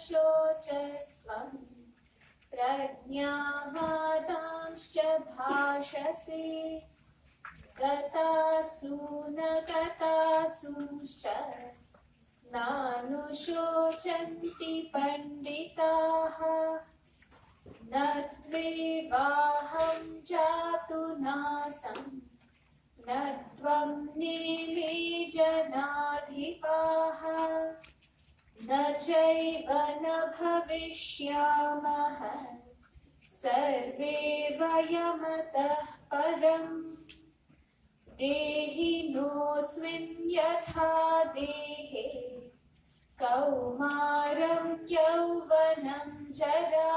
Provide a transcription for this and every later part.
शोचस्त्वं प्रज्ञावादांश्च भाषसे गतासु न गतासूंश्च नानुशोचन्ति पण्डिताः न त्वेवाहं जातु नासं न त्वं नेमे जनाधिपाः न चैव न भविष्यामः सर्वे वयमतः परम् देहिनोऽस्मिन् यथा देहे कौमारं यौवनं जरा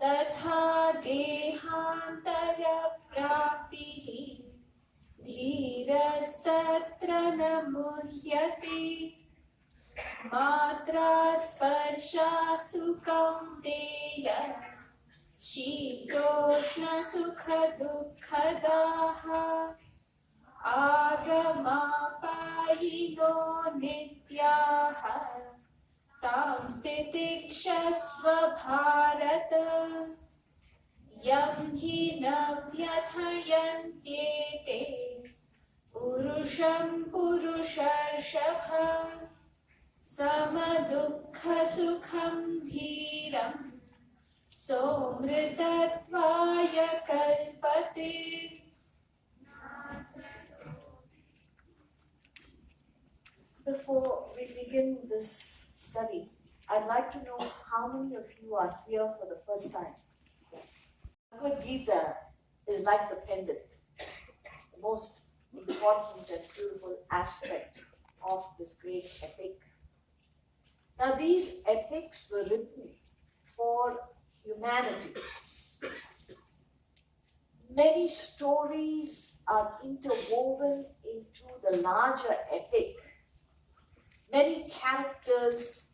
तथा देहान्तरप्राप्तिः धीरस्तत्र न मुह्यते मात्रा स्पर्शास्तु कौन्तेय शीतोष्णसुखदुःखदाः आगमापायिनो नित्याः तां स्थितिक्षस्व भारत यं हि न व्यथयन्त्येते पुरुषं पुरुषर्षभ समदुःखसुखं धीरं सोमृतत्वाय कल्पते. Before we begin this study, I'd like to know how many of you are here for the first time. Bhagavad Gita is like the pendant, the most important and beautiful aspect of this great epic. Now, these epics were written for humanity. Many stories are interwoven into the larger epic. Many characters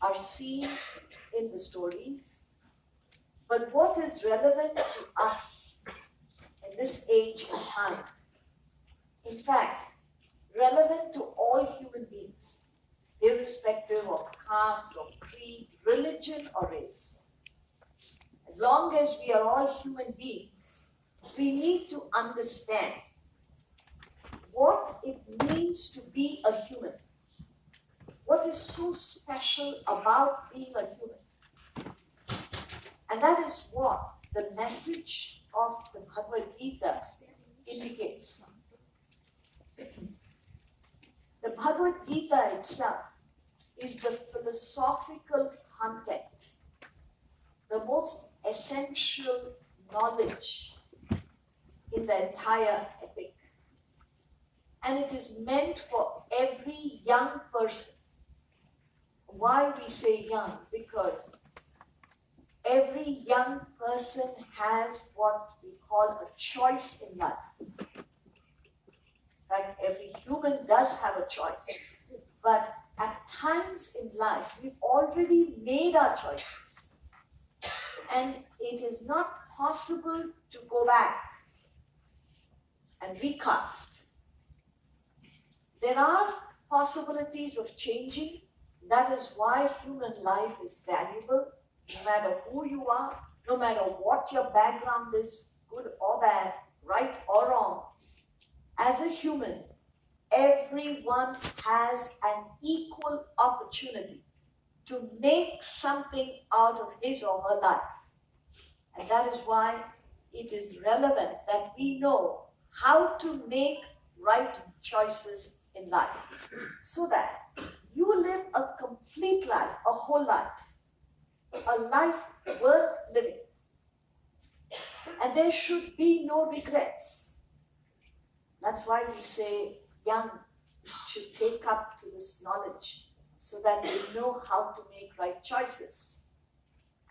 are seen in the stories, but what is relevant to us in this age and time, in fact, relevant to all human beings, irrespective of caste or creed, religion or race. As long as we are all human beings, we need to understand what it means to be a human. What is so special about being a human? And that is what the message of the Bhagavad Gita indicates. The Bhagavad Gita itself is the philosophical content, the most essential knowledge in the entire epic. And it is meant for every young person. Why we say young? Because every young person has what we call a choice in life. In fact, every human does have a choice. But at times in life, we've already made our choices. And it is not possible to go back and recast. There are possibilities of changing. That is why human life is valuable, no matter who you are, no matter what your background is, good or bad, right or wrong. As a human, everyone has an equal opportunity to make something out of his or her life. And that is why it is relevant that we know how to make right choices in life so that you live a complete life, a whole life, a life worth living. And there should be no regrets. That's why we say young should take up to this knowledge so that they know how to make right choices.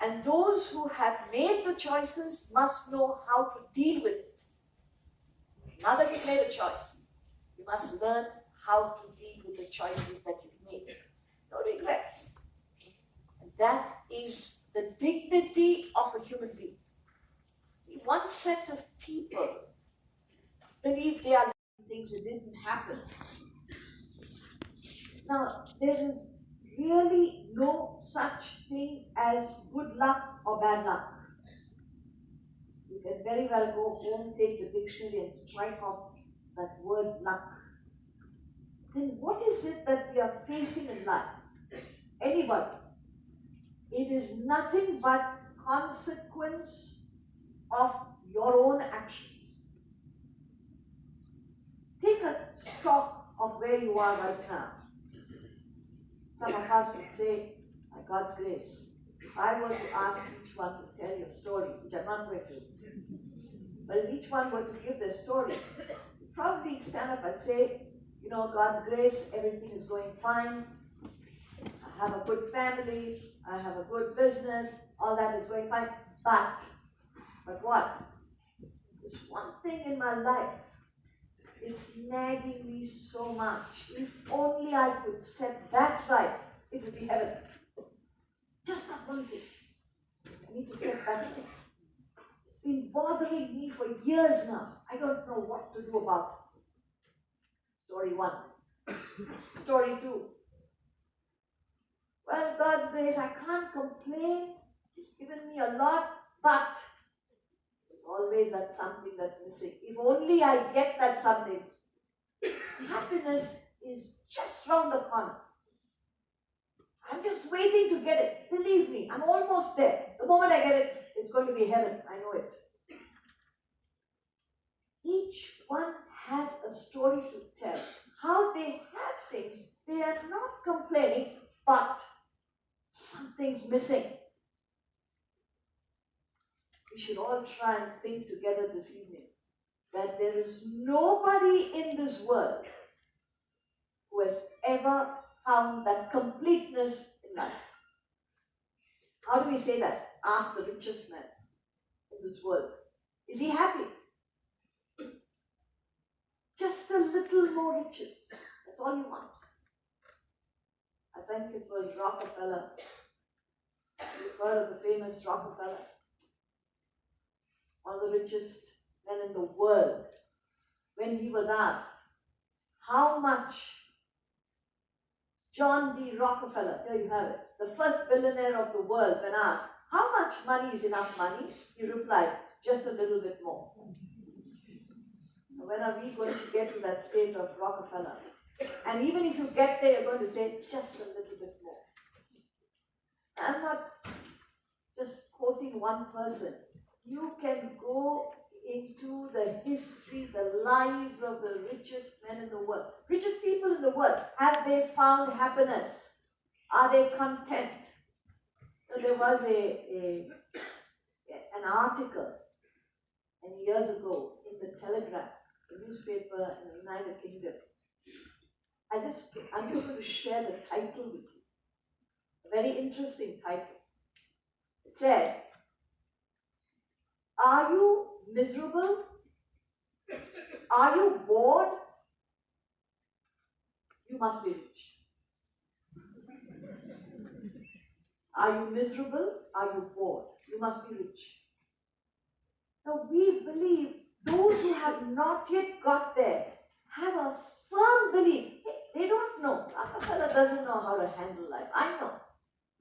And those who have made the choices must know how to deal with it. Now that you've made a choice, you must learn how to deal with the choices that you've made. No regrets. And that is the dignity of a human being. See, one set of people believe they are things that didn't happen. Now, there is really no such thing as good luck or bad luck. You can very well go home, take the dictionary and strike off that word luck. Then what is it that we are facing in life? Anybody. It is nothing but consequence of your own actions. Take a stock of where you are right now. Some of us would say, by God's grace, if I were to ask each one to tell your story, which I'm not going to, but if each one were to give their story, you'd probably stand up and say, you know, God's grace, everything is going fine. I have a good family, I have a good business, all that is going fine. But what? There's one thing in my life, it's nagging me so much. If only I could set that right, it would be heaven. Just that one thing. I need to set that right. It's been bothering me for years now. I don't know what to do about it. Story 1. Story 2. Well, God's grace, I can't complain. He's given me a lot, but there's always that something that's missing. If only I get that something. Happiness is just round the corner. I'm just waiting to get it. Believe me, I'm almost there. The moment I get it, it's going to be heaven. I know it. Each one has a story to tell. How they have things, they are not complaining, but something's missing. We should all try and think together this evening that there is nobody in this world who has ever found that completeness in life. How do we say that? Ask the richest man in this world. Is he happy? Just a little more riches. That's all he wants. I think it was Rockefeller. You've heard of the famous Rockefeller? One of the richest men in the world. When he was asked, how much John D. Rockefeller, here you have it, the first billionaire of the world, when asked, how much money is enough money? He replied, just a little bit more. When are we going to get to that state of Rockefeller? And even if you get there, you're going to say, just a little bit more. I'm not just quoting one person. You can go into the history, the lives of the richest men in the world. Richest people in the world. Have they found happiness? Are they content? So there was an article years ago in the Telegraph, a newspaper in the United Kingdom. I'm just going to share the title with you. A very interesting title. It said, are you miserable? Are you bored? You must be rich. Are you miserable? Are you bored? You must be rich. Now we believe those who have not yet got there have a firm belief. They don't know. Rockefeller doesn't know how to handle life. I know.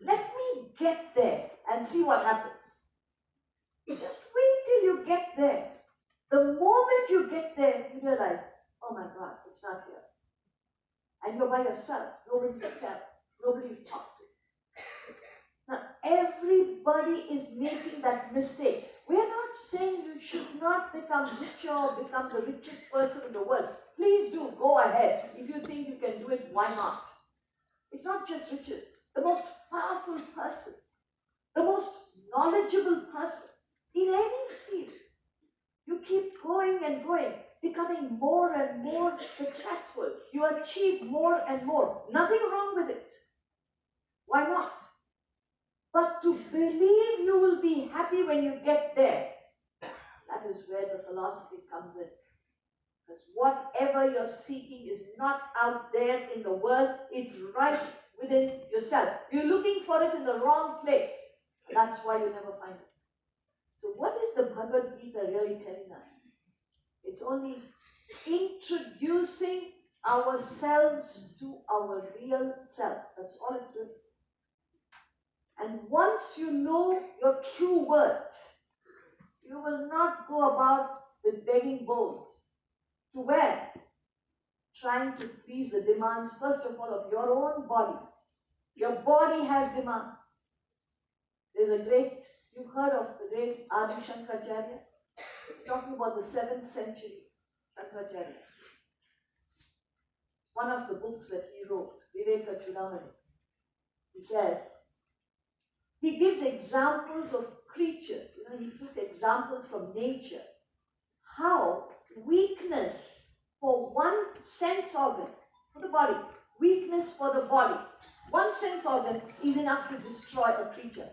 Let me get there and see what happens. Just wait till you get there. The moment you get there, you realize, oh my God, it's not here. And you're by yourself. Nobody to tell. Nobody to talk to. Now, everybody is making that mistake. We're not saying you should not become richer or become the richest person in the world. Please do, go ahead. If you think you can do it, why not? It's not just riches. The most powerful person, the most knowledgeable person in any field, you keep going and going, becoming more and more successful. You achieve more and more. Nothing wrong with it. Why not? But to believe you will be happy when you get there, that is where the philosophy comes in. Because whatever you're seeking is not out there in the world, it's right within yourself. You're looking for it in the wrong place. That's why you never find it. So what is the Bhagavad Gita really telling us? It's only introducing ourselves to our real self. That's all it's doing. And once you know your true worth, you will not go about with begging bowls. To where? Trying to please the demands, first of all, of your own body. Your body has demands. There's a great, you've heard of the great Adi Shankaracharya, talking about the 7th century Shankaracharya. One of the books that he wrote, Viveka Chudamani, he says, he gives examples of creatures. He took examples from nature. How weakness for one sense organ, for the body, weakness for the body, one sense organ is enough to destroy a creature.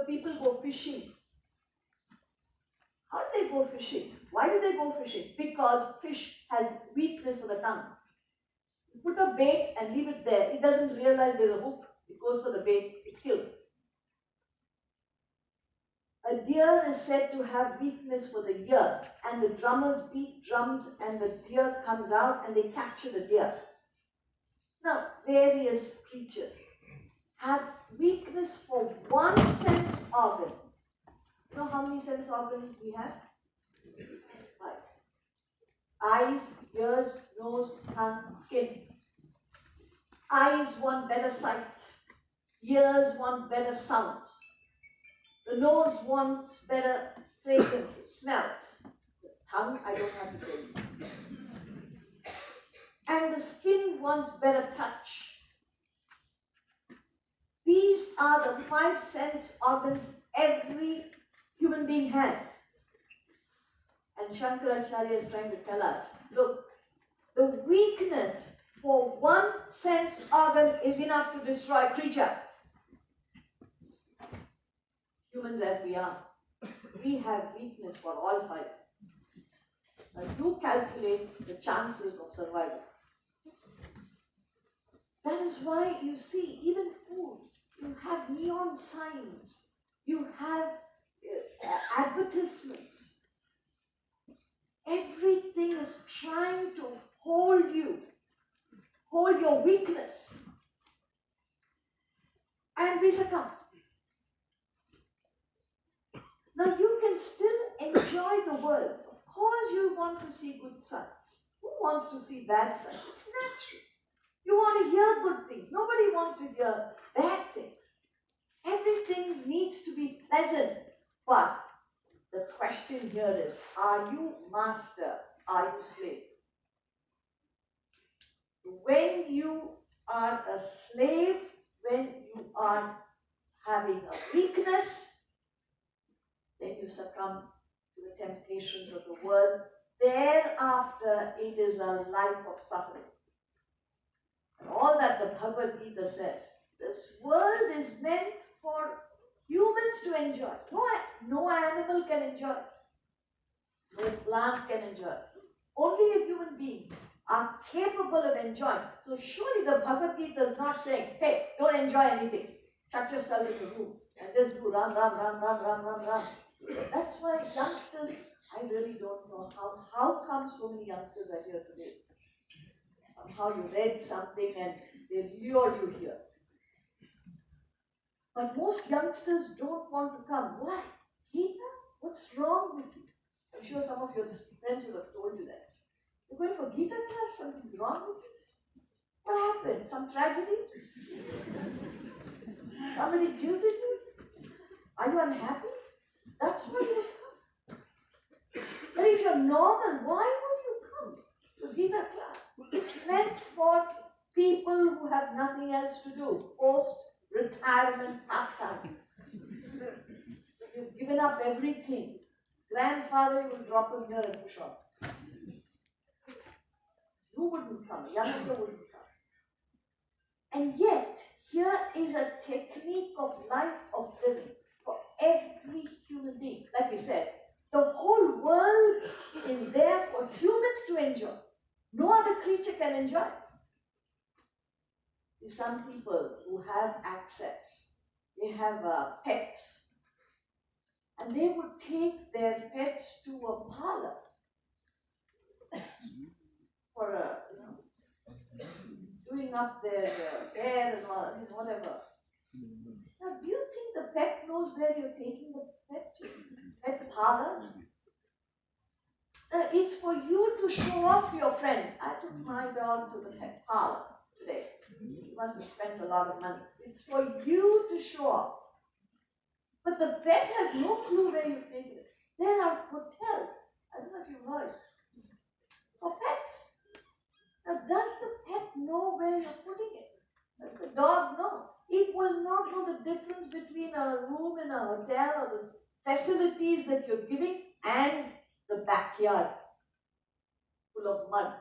People go fishing. How do they go fishing? Why do they go fishing? Because fish has weakness for the tongue. You put a bait and leave it there. It doesn't realize there's a hook. It goes for the bait. It's killed. A deer is said to have weakness for the ear, and the drummers beat drums and the deer comes out and they capture the deer. Now, various creatures have weakness for one sense organ. You know how many sense organs we have? 5. Eyes, ears, nose, tongue, skin. Eyes want better sights. Ears want better sounds. The nose wants better fragrances, smells. The tongue, I don't have to tell you. And the skin wants better touch. These are the 5 sense organs every human being has. And Shankaracharya is trying to tell us, look, the weakness for one sense organ is enough to destroy a creature. Humans as we are, we have weakness for all 5. But do calculate the chances of survival. That is why you see, even food, you have neon signs, you have advertisements. Everything is trying to hold you, hold your weakness. And we succumb. Now you can still enjoy the world. Of course you want to see good sights. Who wants to see bad sights? It's natural. You want to hear good things. Nobody wants to hear bad things. Everything needs to be pleasant. But the question here is, are you master? Are you slave? When you are a slave, when you are having a weakness, then you succumb to the temptations of the world. Thereafter, it is a life of suffering. And all that the Bhagavad Gita says, this world is meant for humans to enjoy. No animal can enjoy it. No plant can enjoy it. Only a human being are capable of enjoying. So surely the Bhagavad Gita is not saying, hey, don't enjoy anything. Shut yourself in the room and just do ram. That's why youngsters, I really don't know how come so many youngsters are here today. Somehow you read something and they lure you here. But most youngsters don't want to come. Why? Gita? What's wrong with you? I'm sure some of your friends would have told you that. You're going for Gita class? Something's wrong with you? What happened? Some tragedy? Somebody jilted you? Are you unhappy? That's why you come. But if you're normal, why would you come? Gita class. It's meant for people who have nothing else to do, post-retirement pastime. You've given up everything. Grandfather, you will drop him here at the shop. Who wouldn't come? A youngster wouldn't come. And yet, here is a technique of life, of living for every human being. Like we said, the whole world is there for humans to enjoy. No other creature can enjoy. Some people who have access, they have pets, and they would take their pets to a parlor for doing up their hair and all, whatever. Now, do you think the pet knows where you're taking the pet to? Pet parlor? It's for you to show off to your friends. I took my dog to the pet parlor today. He must have spent a lot of money. It's for you to show off. But the pet has no clue where you've taken it. There are hotels, I don't know if you've heard, for pets. Now, does the pet know where you're putting it? Does the dog know? It will not know the difference between a room in a hotel or the facilities that you're giving and the backyard full of mud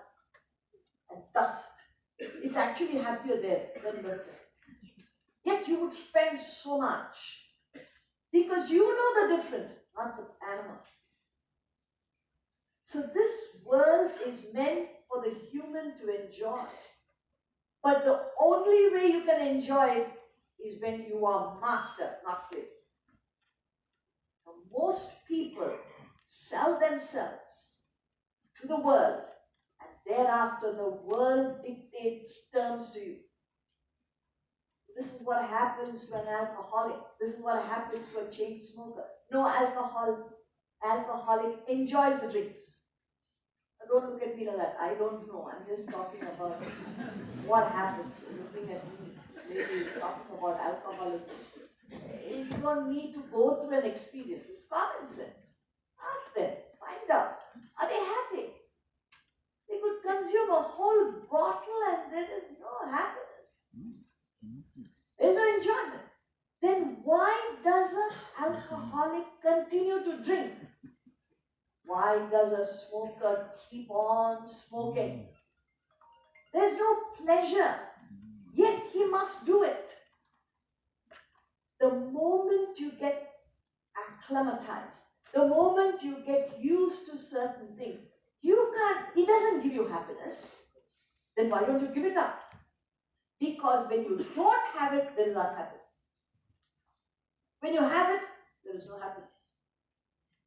and dust. It's actually happier there than the Yet you would spend so much because you know the difference, not the animal. So this world is meant for the human to enjoy. But the only way you can enjoy it is when you are master, not slave. Now, most people sell themselves to the world, and thereafter the world dictates terms to you. This is what happens to an alcoholic. This is what happens to a chain smoker. No alcoholic enjoys the drinks. Don't look at me like that. I don't know. I'm just talking about what happens. You're looking at me. Maybe talking about alcoholism. You don't need to go through an experience. It's common sense. Ask them. Find out. Are they happy? They could consume a whole bottle and there is no happiness. There's no enjoyment. Then why does an alcoholic continue to drink? Why does a smoker keep on smoking? There's no pleasure, yet he must do it. The moment you get acclimatized, the moment you get used to certain things, it doesn't give you happiness. Then why don't you give it up? Because when you don't have it, there is unhappiness. When you have it, there is no happiness.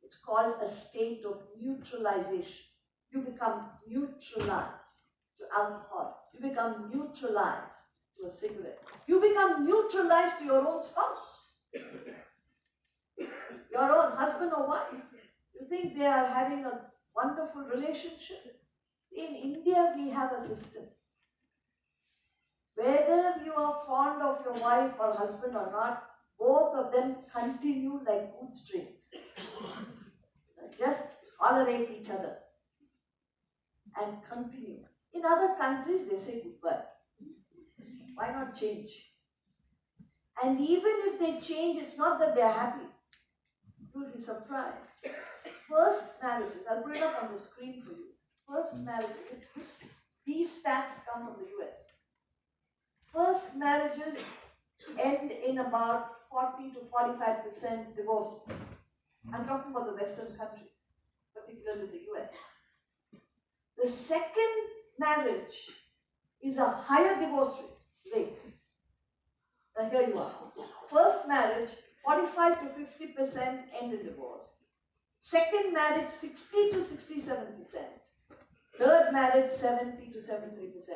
It's called a state of neutralization. You become neutralized to alcohol. You become neutralized to a cigarette. You become neutralized to your own spouse. Your own husband or wife. You think they are having a wonderful relationship? In India, we have a system. Whether you are fond of your wife or husband or not, both of them continue like good strings. Just tolerate each other and continue. In other countries, they say goodbye. Why not change? And even if they change, it's not that they're happy. You will be surprised. First marriages, I'll put it up on the screen for you. First marriages, these stats come from the US. First marriages end in about 40 to 45% divorces. I'm talking about the Western countries, particularly the US. The second marriage is a higher divorce rate. Now here you are. First marriage, 45 to 50% end in divorce. Second marriage, 60 to 67%. Third marriage, 70 to 73%.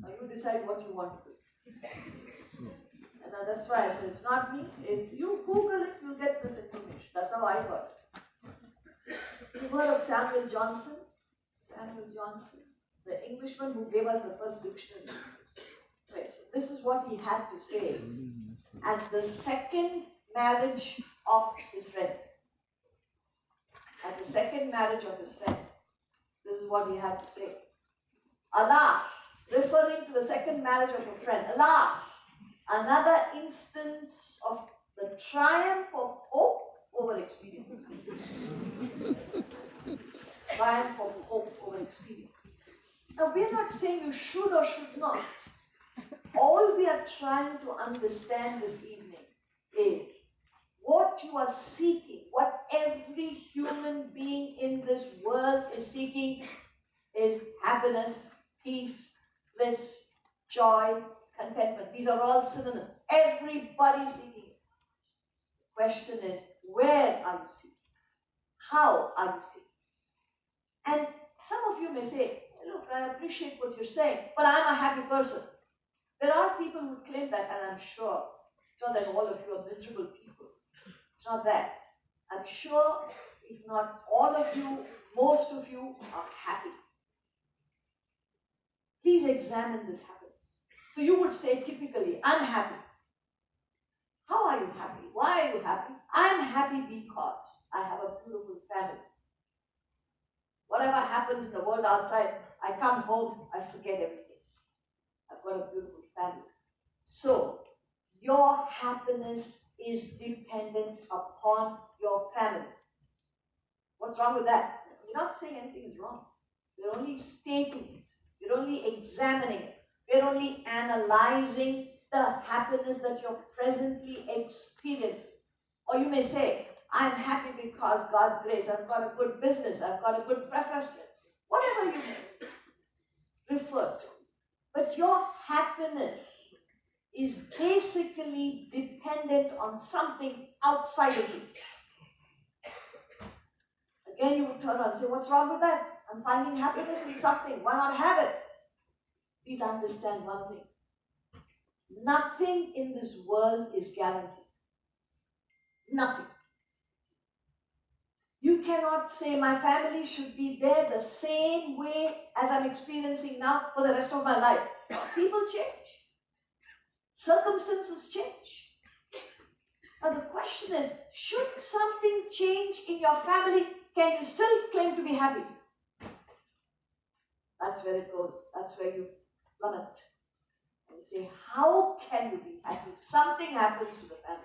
Now you decide what you want to do. And that's why I said it's not me, it's you. Google it, you'll get this information. That's how I got it. You've heard of Samuel Johnson? Samuel Johnson, the Englishman who gave us the first dictionary. Right, so this is what he had to say at the second marriage of his friend. At the second marriage of his friend. This is what he had to say. Alas, referring to the second marriage of a friend, alas, another instance of the triumph of hope over experience. Triumph of hope over experience. Now, we're not saying you should or should not. All we are trying to understand this evening is what you are seeking, what every human being in this world is seeking is happiness, peace, bliss, joy, contentment. These are all synonyms. Everybody's seeking it. The question is, where are you seeking? How are you seeking? And some of you may say, look, I appreciate what you're saying, but I'm a happy person. There are people who claim that, and I'm sure it's not that all of you are miserable people. It's not that. I'm sure, if not all of you, most of you are happy. Please examine this happiness. So you would say typically, I'm happy. How are you happy? Why are you happy? I'm happy because I have a beautiful family. Whatever happens in the world outside, I come home, I forget everything. I've got a beautiful family. So, your happiness is dependent upon your family. What's wrong with that? We're not saying anything is wrong. We're only stating it. We're only examining it. We're only analyzing the happiness that you're presently experiencing. Or you may say, I'm happy because God's grace, I've got a good business, I've got a good profession. Whatever you may refer to. But your happiness is basically dependent on something outside of you. Again, you would turn around and say, what's wrong with that? I'm finding happiness in something. Why not have it? Please understand one thing. Nothing in this world is guaranteed. Nothing. You cannot say my family should be there the same way as I'm experiencing now for the rest of my life. People change. Circumstances change. Now the question is, should something change in your family, can you still claim to be happy? That's where it goes. That's where you plummet. And you say, how can you be happy if something happens to the family?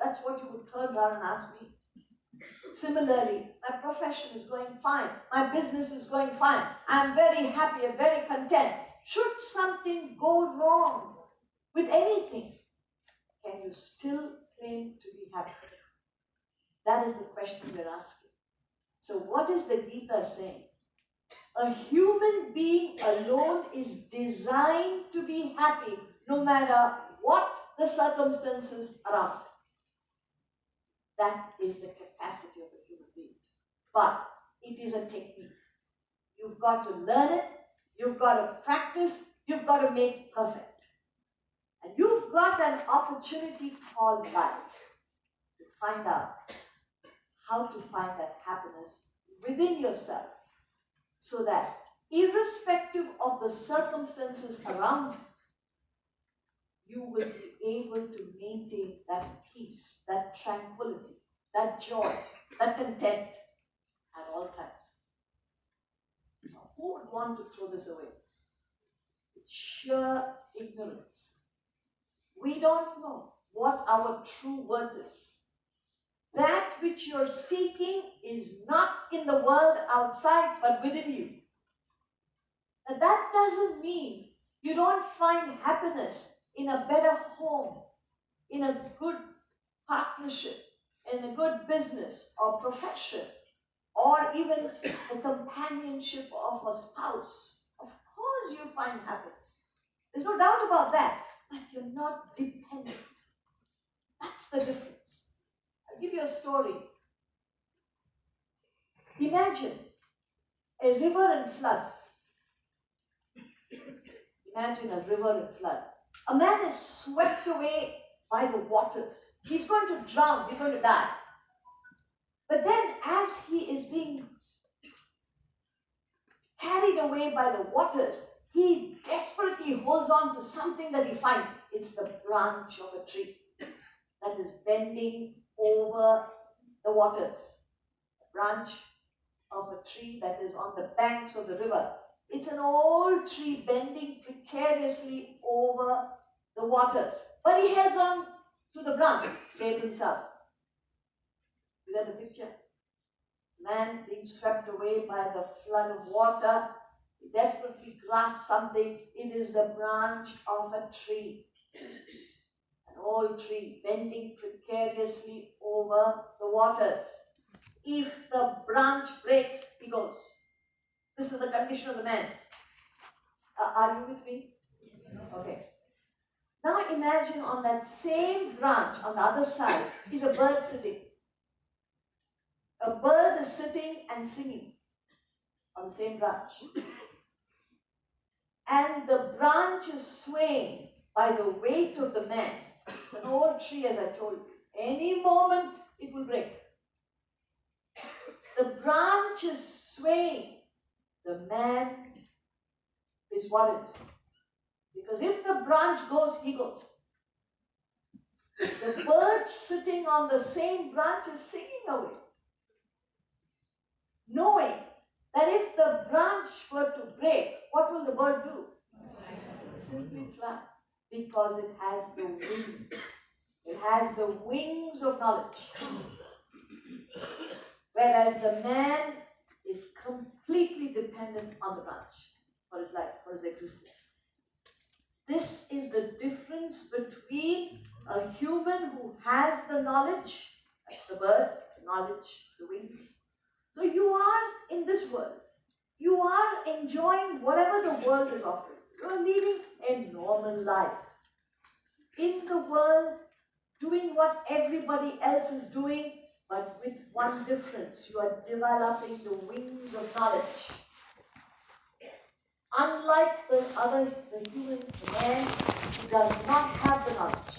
That's what you would turn around and ask me. Similarly, my profession is going fine. My business is going fine. I'm very happy. I'm very content. Should something go wrong with anything, can you still claim to be happy? That is the question we're asking. So what is the Gita saying? A human being alone is designed to be happy no matter what the circumstances around. That is the capacity of a human being. But it is a technique. You've got to learn it, you've got to practice, you've got to make perfect. And you've got an opportunity called life to find out how to find that happiness within yourself so that irrespective of the circumstances around you, you will be able to maintain that peace, that tranquility, that joy, that content at all times. So who would want to throw this away? It's sheer ignorance. We don't know what our true worth is. That which you're seeking is not in the world outside, but within you. And that doesn't mean you don't find happiness in a better home, in a good partnership, in a good business or profession, or even the companionship of a spouse. Of course you find happiness. There's no doubt about that. But you're not dependent. That's the difference. I'll give you a story. Imagine a river in flood. Imagine a river in flood. A man is swept away by the waters. He's going to drown. He's going to die. But then as he is being carried away by the waters, he desperately holds on to something that he finds. It's the branch of a tree that is bending over the waters. The branch of a tree that is on the banks of the river. It's an old tree bending precariously over the waters. But he holds on to the branch, saves himself. You get the picture? Man being swept away by the flood of water. He desperately grasps something. It is the branch of a tree. An old tree bending precariously over the waters. If the branch breaks, he goes. This is the condition of the man. Are you with me? Okay. Now imagine on that same branch on the other side is a bird sitting. A bird is sitting and singing on the same branch. And the branch is swaying by the weight of the man. It's an old tree, as I told you. Any moment it will break. The branch is swaying. The man is worried. Because if the branch goes, he goes. The bird sitting on the same branch is singing away, knowing that if the branch were to break, what will the bird do? Simply fly, because it has the wings. It has the wings of knowledge. Whereas the man is completely dependent on the branch for his life, for his existence. This is the difference between a human who has the knowledge, that's the bird, the knowledge, the wings. So you are in this world. You are enjoying whatever the world is offering. You are leading a normal life. In the world, doing what everybody else is doing, but with one difference. You are developing the wings of knowledge. Unlike the human, the man who does not have the knowledge.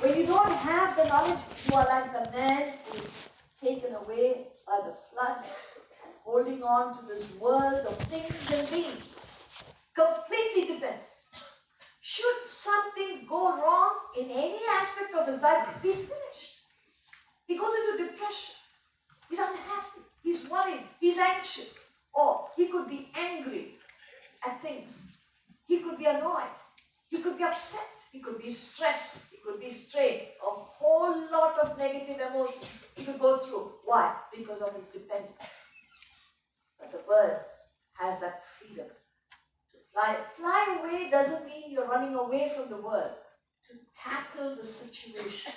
When you don't have the knowledge, you are like the man who is taken away by the flood and holding on to this world of things and beings. Completely dependent. Should something go wrong in any aspect of his life, he's finished. He goes into depression. He's unhappy. He's worried. He's anxious. Or he could be angry at things. He could be annoyed. He could be upset. He could be stressed. He could be strained. A whole lot of negative emotions he could go through. Why? Because of his dependence. But the bird has that freedom to fly. Fly away doesn't mean you're running away from the world. To tackle the situation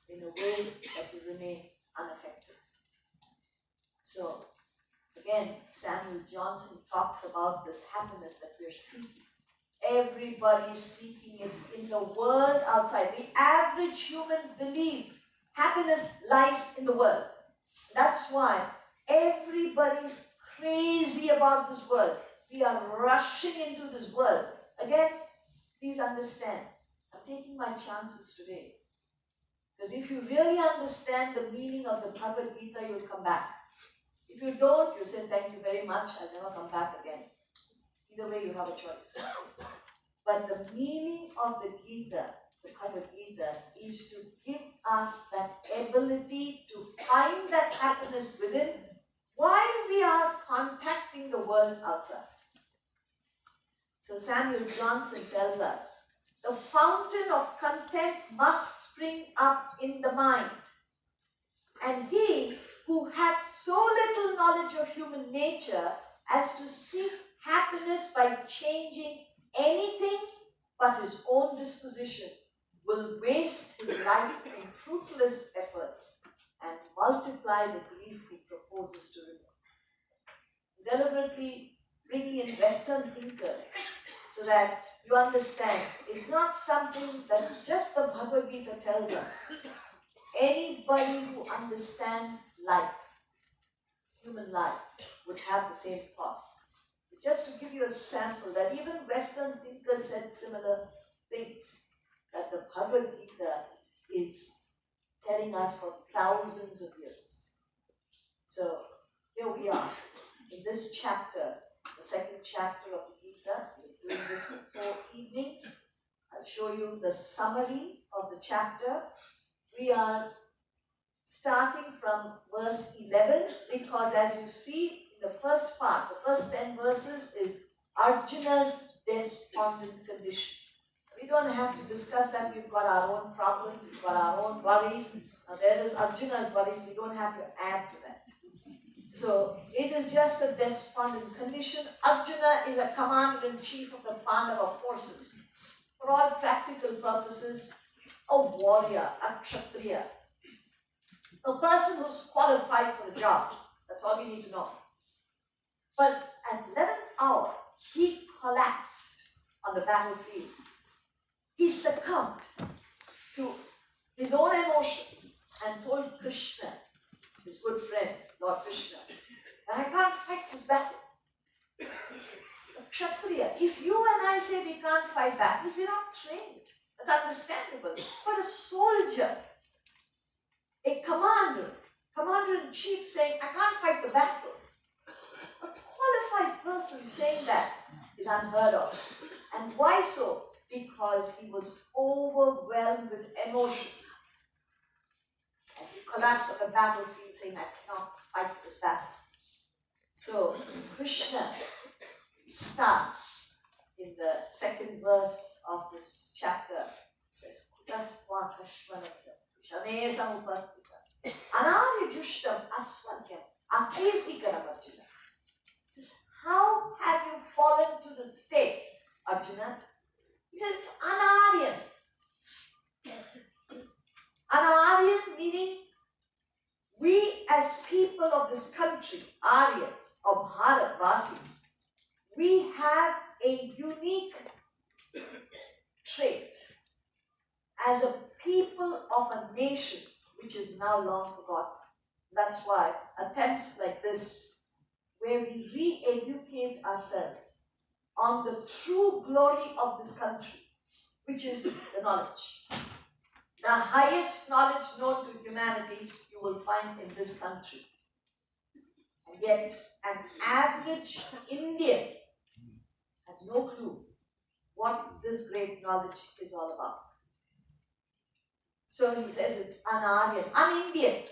in a way that you remain unaffected. So, again, Samuel Johnson talks about this happiness that we're seeking. Everybody's seeking it in the world outside. The average human believes happiness lies in the world. That's why everybody's crazy about this world. We are rushing into this world. Again, please understand, I'm taking my chances today. Because if you really understand the meaning of the Bhagavad Gita, you'll come back. If you don't, you say, thank you very much, I'll never come back again. Either way, you have a choice. But the meaning of the Gita, the Bhagavad Gita, is to give us that ability to find that happiness within while we are contacting the world outside. So Samuel Johnson tells us, the fountain of content must spring up in the mind. And he who had so little knowledge of human nature as to seek happiness by changing anything but his own disposition will waste his life in fruitless efforts and multiply the grief he proposes to remove. Deliberately bringing in Western thinkers so that you understand it's not something that just the Bhagavad Gita tells us. Anybody who understands life, human life, would have the same thoughts. Just to give you a sample, that even Western thinkers said similar things, that the Bhagavad Gita is telling us for thousands of years. So here we are in this chapter, the second chapter of the Gita. We're doing this for 4 evenings. I'll show you the summary of the chapter. We are starting from verse 11 because as you see in the first part, the first 10 verses is Arjuna's despondent condition. We don't have to discuss that. We've got our own problems, we've got our own worries. Now there is Arjuna's worries, we don't have to add to that. So it is just a despondent condition. Arjuna is a commander-in-chief of the Pandava forces. For all practical purposes, a warrior, a kshatriya, a person who's qualified for the job. That's all we need to know. But at 11th hour, he collapsed on the battlefield. He succumbed to his own emotions and told Krishna, his good friend, Lord Krishna, that I can't fight this battle. Kshatriya, if you and I say we can't fight battles, we're not trained. That's understandable. But a soldier, a commander-in-chief saying, I can't fight the battle. A qualified person saying that is unheard of. And why so? Because he was overwhelmed with emotion. And he collapsed on the battlefield saying, I cannot fight this battle. So Krishna starts in the second verse of this chapter. It says, Kutasva Kashvanata, Shamesam Upastita, Anari Jushtam Aswatyam, Akirtikaram Arjuna. Says, how have you fallen to the state, Arjuna? He said, it's Anaryan. Anaryan meaning we as people of this country, Aryans, of Bharat Vasis, we have a unique trait as a people of a nation which is now long forgotten. That's why attempts like this, where we re-educate ourselves on the true glory of this country, which is the knowledge. The highest knowledge known to humanity you will find in this country. And yet, an average Indian has no clue what this great knowledge is all about. So he says it's un-Aryan, un-Indian.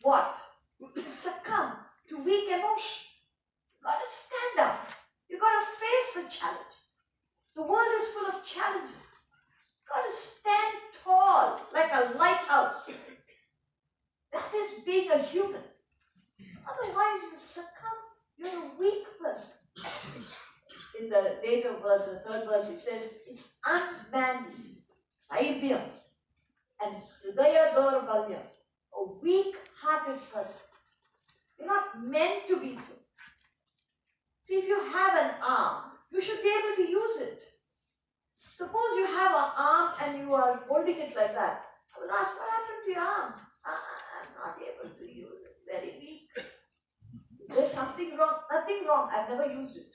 What? To succumb to weak emotion. You've got to stand up. You've got to face the challenge. The world is full of challenges. You've got to stand tall like a lighthouse. That is being a human. Otherwise you succumb. You're a weak person. In the later verse, the third verse, he says it's unmanly, aidyam, and hridaya dorbalyam, a weak-hearted person. You're not meant to be so. See, if you have an arm, you should be able to use it. Suppose you have an arm and you are holding it like that. I will ask, what happened to your arm? I'm not able to use it. Very weak. Is there something wrong? Nothing wrong. I've never used it.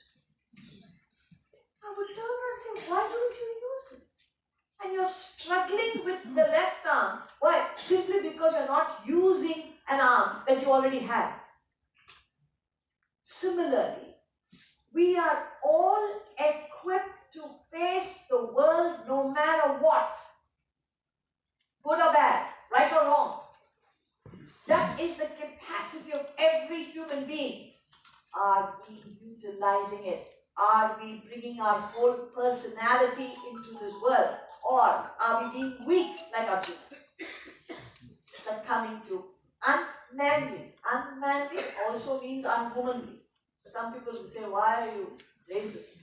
I would turn around and say, why don't you use it? And you're struggling with the left arm. Why? Simply because you're not using an arm that you already have. Similarly, we are all equipped to face the world no matter what. Good or bad, right or wrong. That is the capacity of every human being. Are we utilizing it? Are we bringing our whole personality into this world? Or are we being weak like Arjuna? Succumbing to unmanly. Unmanly also means unwomanly. Some people will say, why are you racist?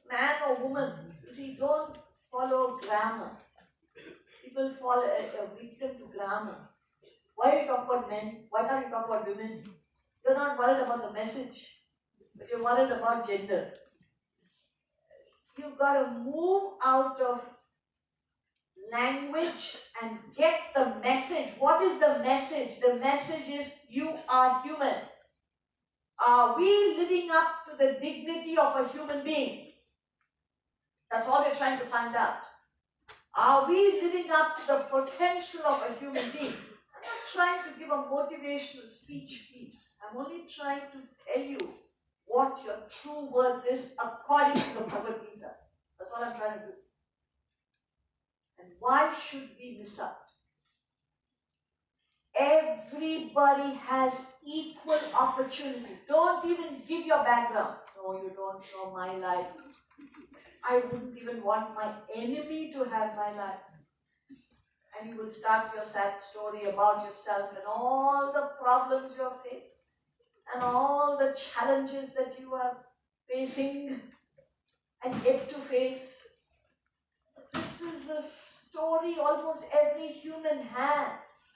Man or woman, you see, don't follow grammar. People fall a victim to grammar. Why are you talking about men? Why can't you talk about women? You're not worried about the message, but you're worried about gender. You've got to move out of language and get the message. What is the message? The message is you are human. Are we living up to the dignity of a human being? That's all we're trying to find out. Are we living up to the potential of a human being? I'm not trying to give a motivational speech piece. I'm only trying to tell you what your true worth is according to the Bhagavad Gita. That's all I'm trying to do. And why should we miss out? Everybody has equal opportunity. Don't even give your background. No, you don't know my life. I wouldn't even want my enemy to have my life. And you will start your sad story about yourself and all the problems you have faced and all the challenges that you are facing and yet to face. This is a story almost every human has.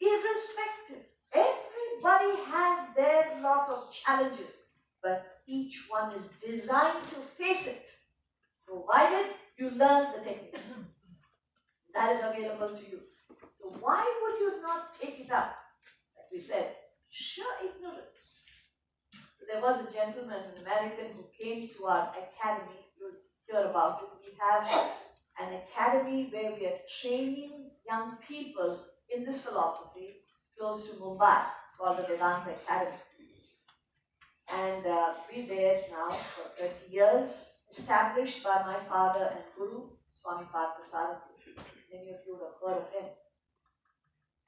Irrespective, everybody has their lot of challenges, but each one is designed to face it, provided you learn the technique. That is available to you. So why would you not take it up? Like we said, sheer ignorance. There was a gentleman, an American, who came to our academy. You'll hear about it. We have an academy where we are training young people in this philosophy close to Mumbai. It's called the Vedanta Academy. And we're there now for 30 years, established by my father and guru, Swami Parthasarathy. Many of you would have heard of him.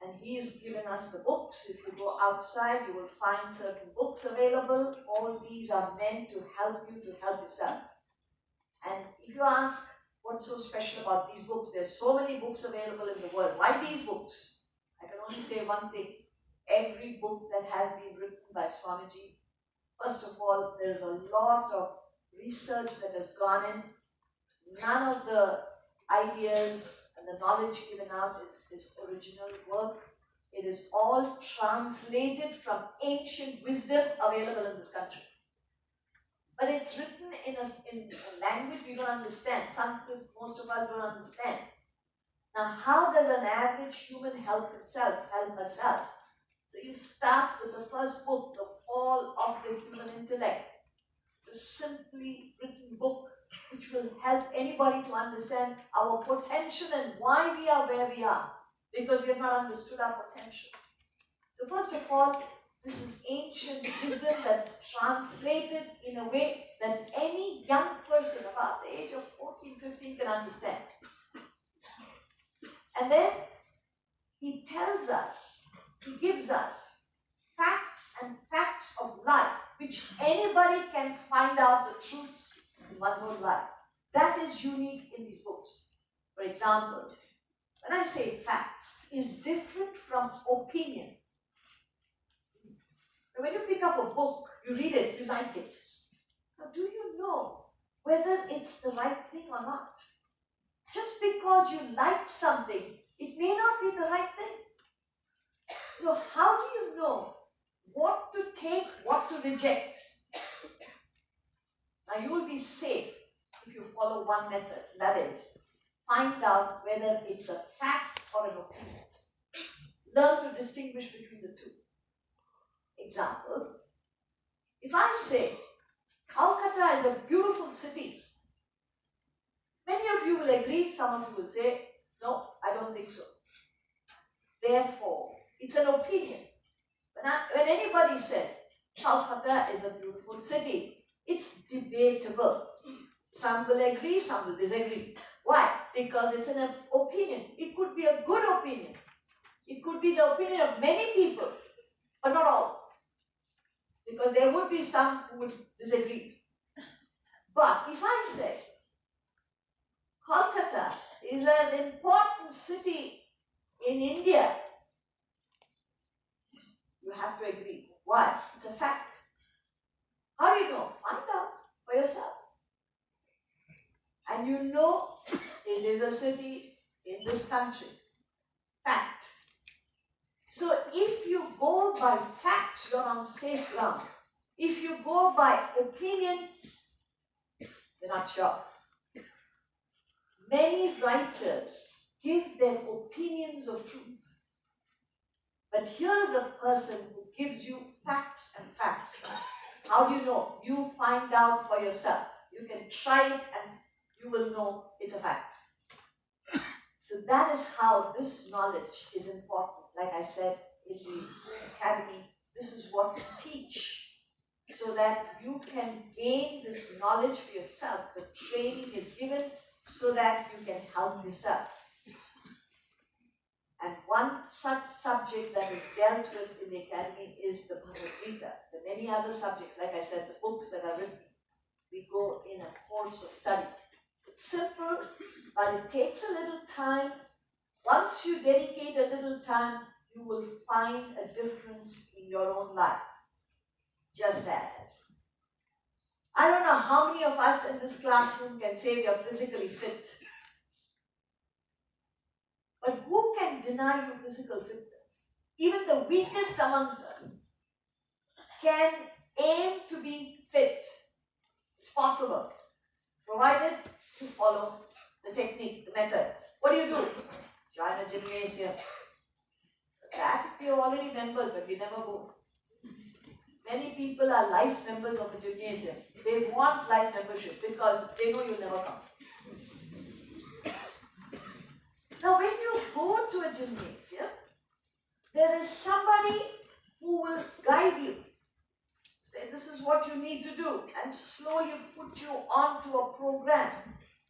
And he's given us the books. If you go outside, you will find certain books available. All these are meant to help you to help yourself. And if you ask, what's so special about these books? There's so many books available in the world. Why these books? I can only say one thing. Every book that has been written by Swamiji, first of all, there's a lot of research that has gone in. None of the ideas and the knowledge given out is his original work. It is all translated from ancient wisdom available in this country. But it's written in a language we don't understand. Sanskrit, most of us don't understand. Now, how does an average human help himself, help herself? So you start with the first book, The Fall of the Human Intellect. It's a simply written book which will help anybody to understand our potential and why we are where we are, because we have not understood our potential. So first of all, this is ancient wisdom that's translated in a way that any young person about the age of 14, 15 can understand. And then he tells us, he gives us facts of life, which anybody can find out the truths in one's own life. That is unique in these books. For example, when I say facts, is different from opinion. When you pick up a book, you read it, you like it. Now, do you know whether it's the right thing or not? Just because you like something, it may not be the right thing. So how do you know what to take, what to reject? Now you will be safe if you follow one method. That is, find out whether it's a fact or an opinion. Learn to distinguish between the two. Example, if I say, Calcutta is a beautiful city, many of you will agree, some of you will say, no, I don't think so. Therefore, it's an opinion. When anybody said, Calcutta is a beautiful city, it's debatable. Some will agree, some will disagree. Why? Because it's an opinion. It could be a good opinion. It could be the opinion of many people, but not all. Because there would be some who would disagree. But if I say, Kolkata is an important city in India, you have to agree. Why? It's a fact. How do you know? Find out for yourself. And you know it is a city in this country. Fact. So if you go by facts, you're on safe ground. If you go by opinion, you're not sure. Many writers give their opinions of truth. But here's a person who gives you facts and facts. How do you know? You find out for yourself. You can try it and you will know it's a fact. So that is how this knowledge is important. Like I said in the academy, this is what we teach. So that you can gain this knowledge for yourself. The training is given so that you can help yourself. And one such subject that is dealt with in the academy is the Bhagavad Gita. The many other subjects, like I said, the books that are written, we go in a course of study. It's simple, but it takes a little time. Once you dedicate a little time, you will find a difference in your own life. Just as. I don't know how many of us in this classroom can say we are physically fit. But who can deny you physical fitness? Even the weakest amongst us can aim to be fit. It's possible, provided you follow the technique, the method. What do? Join a gymnasium. That we are already members, but we never go. Many people are life members of a gymnasium. They want life membership because they know you'll never come. Now, when you go to a gymnasium, there is somebody who will guide you. Say, this is what you need to do, and slowly put you onto a program.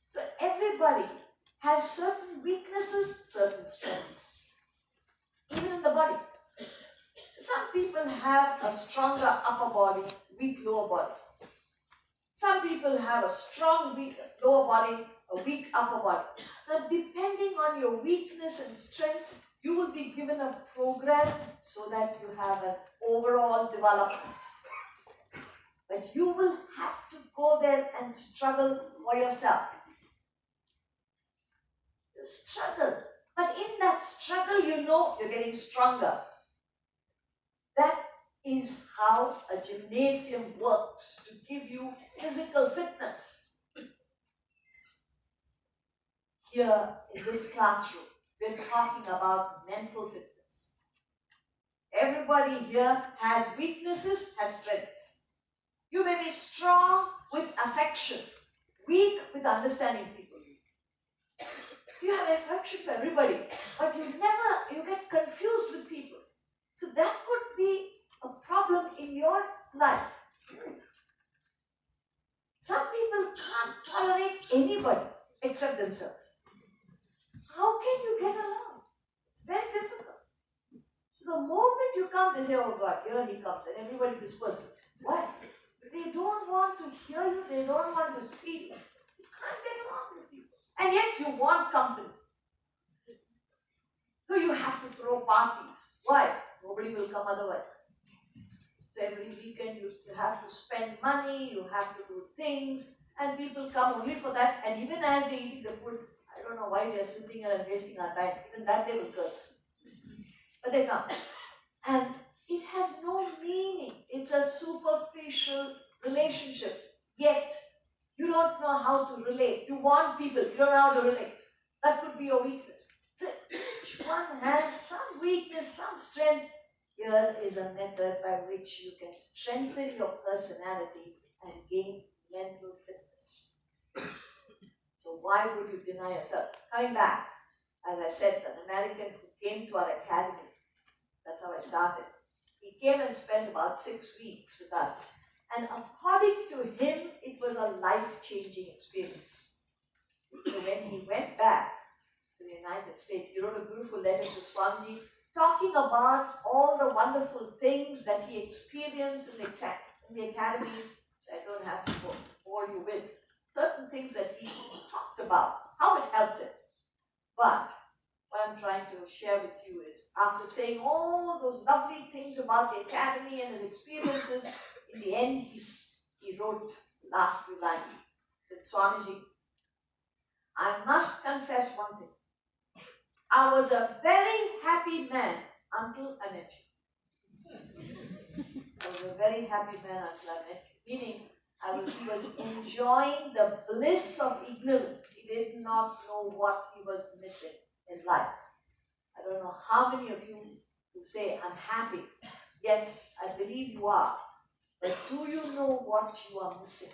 So everybody has certain weaknesses, certain strengths, even in the body. Some people have a stronger upper body, weak lower body. Some people have a strong weak lower body, a weak upper body. Now, depending on your weakness and strengths, you will be given a program so that you have an overall development. But you will have to go there and struggle for yourself. The struggle. But in that struggle, you know you're getting stronger. That is how a gymnasium works, to give you physical fitness. Here in this classroom, we're talking about mental fitness. Everybody here has weaknesses, has strengths. You may be strong with affection, weak with understanding people. You have affection for everybody, but you get confused with people. So that could be a problem in your life. Some people can't tolerate anybody except themselves. How can you get along? It's very difficult. So the moment you come, they say, oh God, here he comes, and everybody disperses. Why? They don't want to hear you, they don't want to see you. You can't get along with people. And yet you want company. So you have to throw parties. Why? Nobody will come otherwise. So every weekend you have to spend money, you have to do things, and people come only for that. And even as they eat the food, I don't know why they are sitting here and wasting our time. Even that they will curse. But they come. And it has no meaning. It's a superficial relationship. Yet, you don't know how to relate. You want people, you don't know how to relate. That could be your weakness. So each one has some weakness, some strength. Here is a method by which you can strengthen your personality and gain mental fitness. So why would you deny yourself? Coming back, as I said, an American who came to our academy, that's how I started. He came and spent about 6 weeks with us. And according to him, it was a life-changing experience. So when he went back to the United States, he wrote a beautiful letter to Swamiji talking about all the wonderful things that he experienced in the academy. I don't have to bore you with. Certain things that he talked about, how it helped him. But what I'm trying to share with you is, after saying all those lovely things about the academy and his experiences, in the end he wrote the last few lines. He said, Swamiji, I must confess one thing. I was a very happy man until I met you. I was a very happy man until I met you. Meaning, he was enjoying the bliss of ignorance. He did not know what he was missing in life. I don't know how many of you who say, I'm happy. Yes, I believe you are. But do you know what you are missing?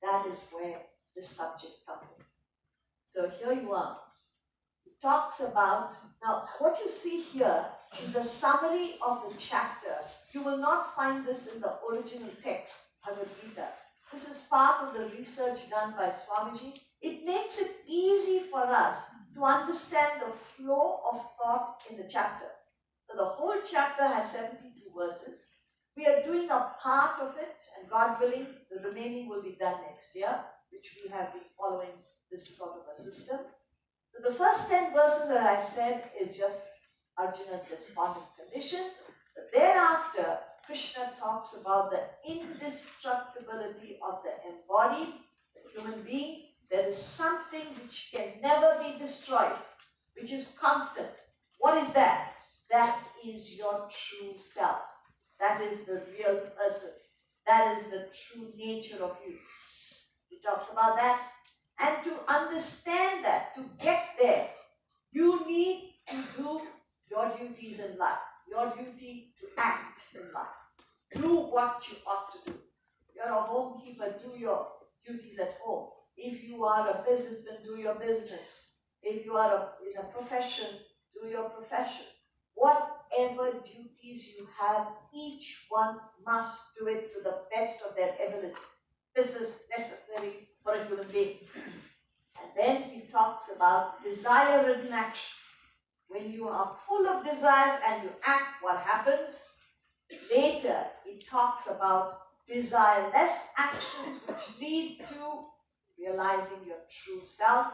That is where this subject comes in. So here you are. It talks about, now what you see here is a summary of the chapter. You will not find this in the original text, Bhagavad Gita. This is part of the research done by Swamiji. It makes it easy for us to understand the flow of thought in the chapter. So the whole chapter has 72 verses. We are doing a part of it, and God willing, the remaining will be done next year, which we have been following this sort of a system. So the first 10 verses, as I said, is just Arjuna's despondent condition. But thereafter, Krishna talks about the indestructibility of the embodied human being. There is something which can never be destroyed, which is constant. What is that? That is your true self. That is the real person. That is the true nature of you. He talks about that. And to understand that, to get there, you need to do your duties in life. Your duty to act in life. Do what you ought to do. You're a homekeeper, do your duties at home. If you are a businessman, do your business. If you are in a profession, do your profession. Whatever duties you have, each one must do it to the best of their ability. This is necessary for a human being. And then he talks about desire-ridden action. When you are full of desires and you act, what happens? Later, he talks about desireless actions which lead to realizing your true self.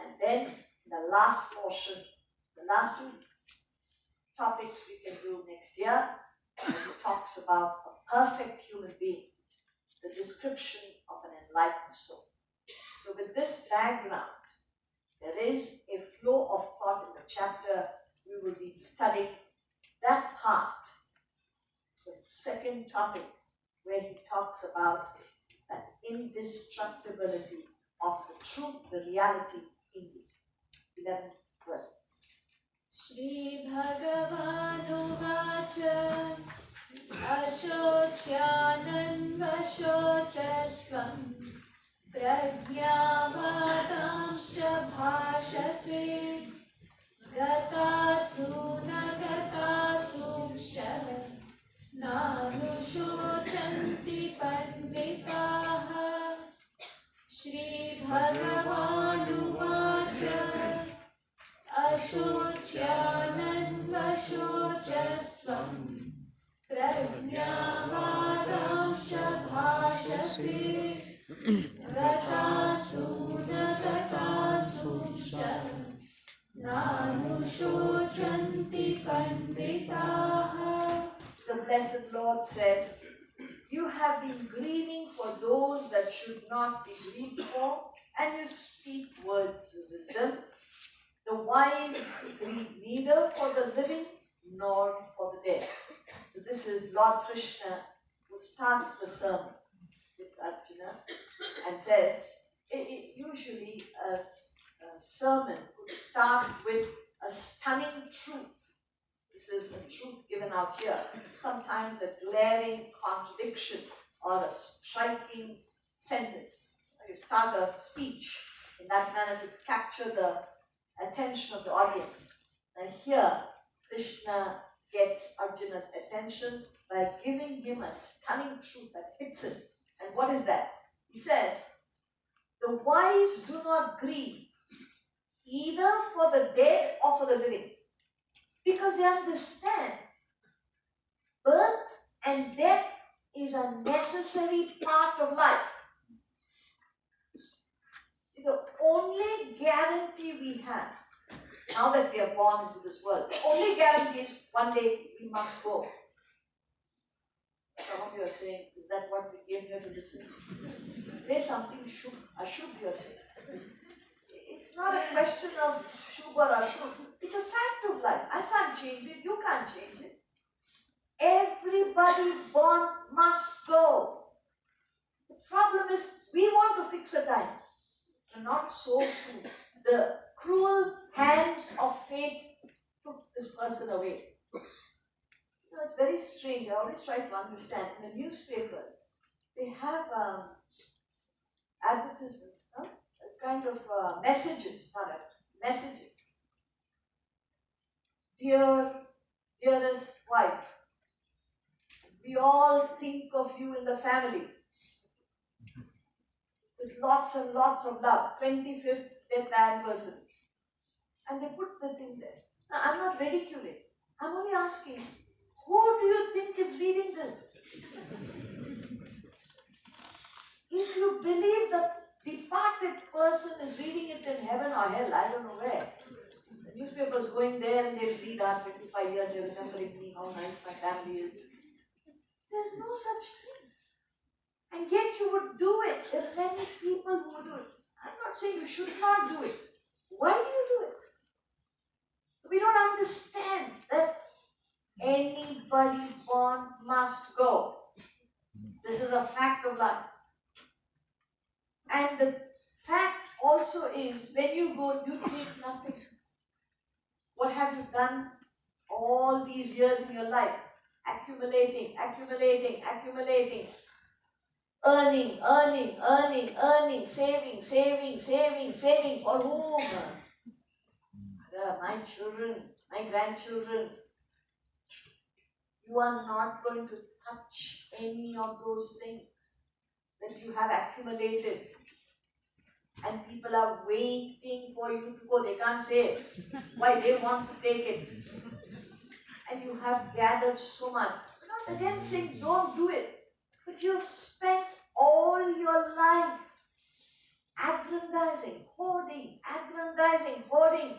And then the last portion, the last two topics we can do next year, he talks about a perfect human being, the description of an enlightened soul. So with this background, there is a flow of thought in the chapter. We will be studying that part, the second topic, where he talks about the indestructibility of the truth, the reality in you. 11 verses. Shri Bhagavanuvacha Ashocyanan Vashocasvam Prajnavatamscha Bhashase Gatasu Nagatasumsha Nanushocanti Panditaha Shri Bhagavanuvacha Ashocyanan Vashocasvam Prajnavatamscha Bhashase Gatasu Nagatasumsha Nanushocanti Panditaha. The blessed Lord said, you have been grieving for those that should not be grieved for, and you speak words of wisdom. The wise grieve neither for the living nor for the dead. So this is Lord Krishna who starts the sermon with Arjuna and says, usually a sermon could start with a stunning truth. This is the truth given out here. Sometimes a glaring contradiction or a striking sentence. You start a speech in that manner to capture the attention of the audience. And here, Krishna gets Arjuna's attention by giving him a stunning truth that hits him. And what is that? He says, the wise do not grieve either for the dead or for the living, because they understand birth and death is a necessary part of life. The only guarantee we have, now that we are born into this world, the only guarantee is one day we must go. Some of you are saying, is that what we came here to listen? Say something Ashubh you are saying. It's not a question of Shubh or Ashubh. It's a fact of life. I can't change it. You can't change it. Everybody born must go. The problem is we want to fix a time. And not so soon. The cruel hands of fate took this person away. You know, it's very strange. I always try to understand. In the newspapers, they have advertisements, no? Kind of messages, messages. Dearest wife, we all think of you in the family with lots and lots of love. 25th death anniversary. And they put the thing there. Now, I'm not ridiculing. I'm only asking, who do you think is reading this? If you believe that departed person is reading it in heaven or hell, I don't know where. The newspaper's going there and they'll read our 25 years, they're remembering me, how nice my family is. There's no such thing. And yet you would do it. There are many people who would do it. I'm not saying you should not do it. Why do you do it? We don't understand that anybody born must go. This is a fact of life. And the fact also is, when you go, you take nothing. What have you done all these years in your life? Accumulating, accumulating, accumulating. Earning, earning, earning, earning, saving, saving, saving, saving. For whom? My children, my grandchildren. You are not going to touch any of those things that you have accumulated. And people are waiting for you to go. They can't say it. Why? They want to take it. And you have gathered so much. I'm not again saying don't do it. But you've spent all your life aggrandizing, hoarding,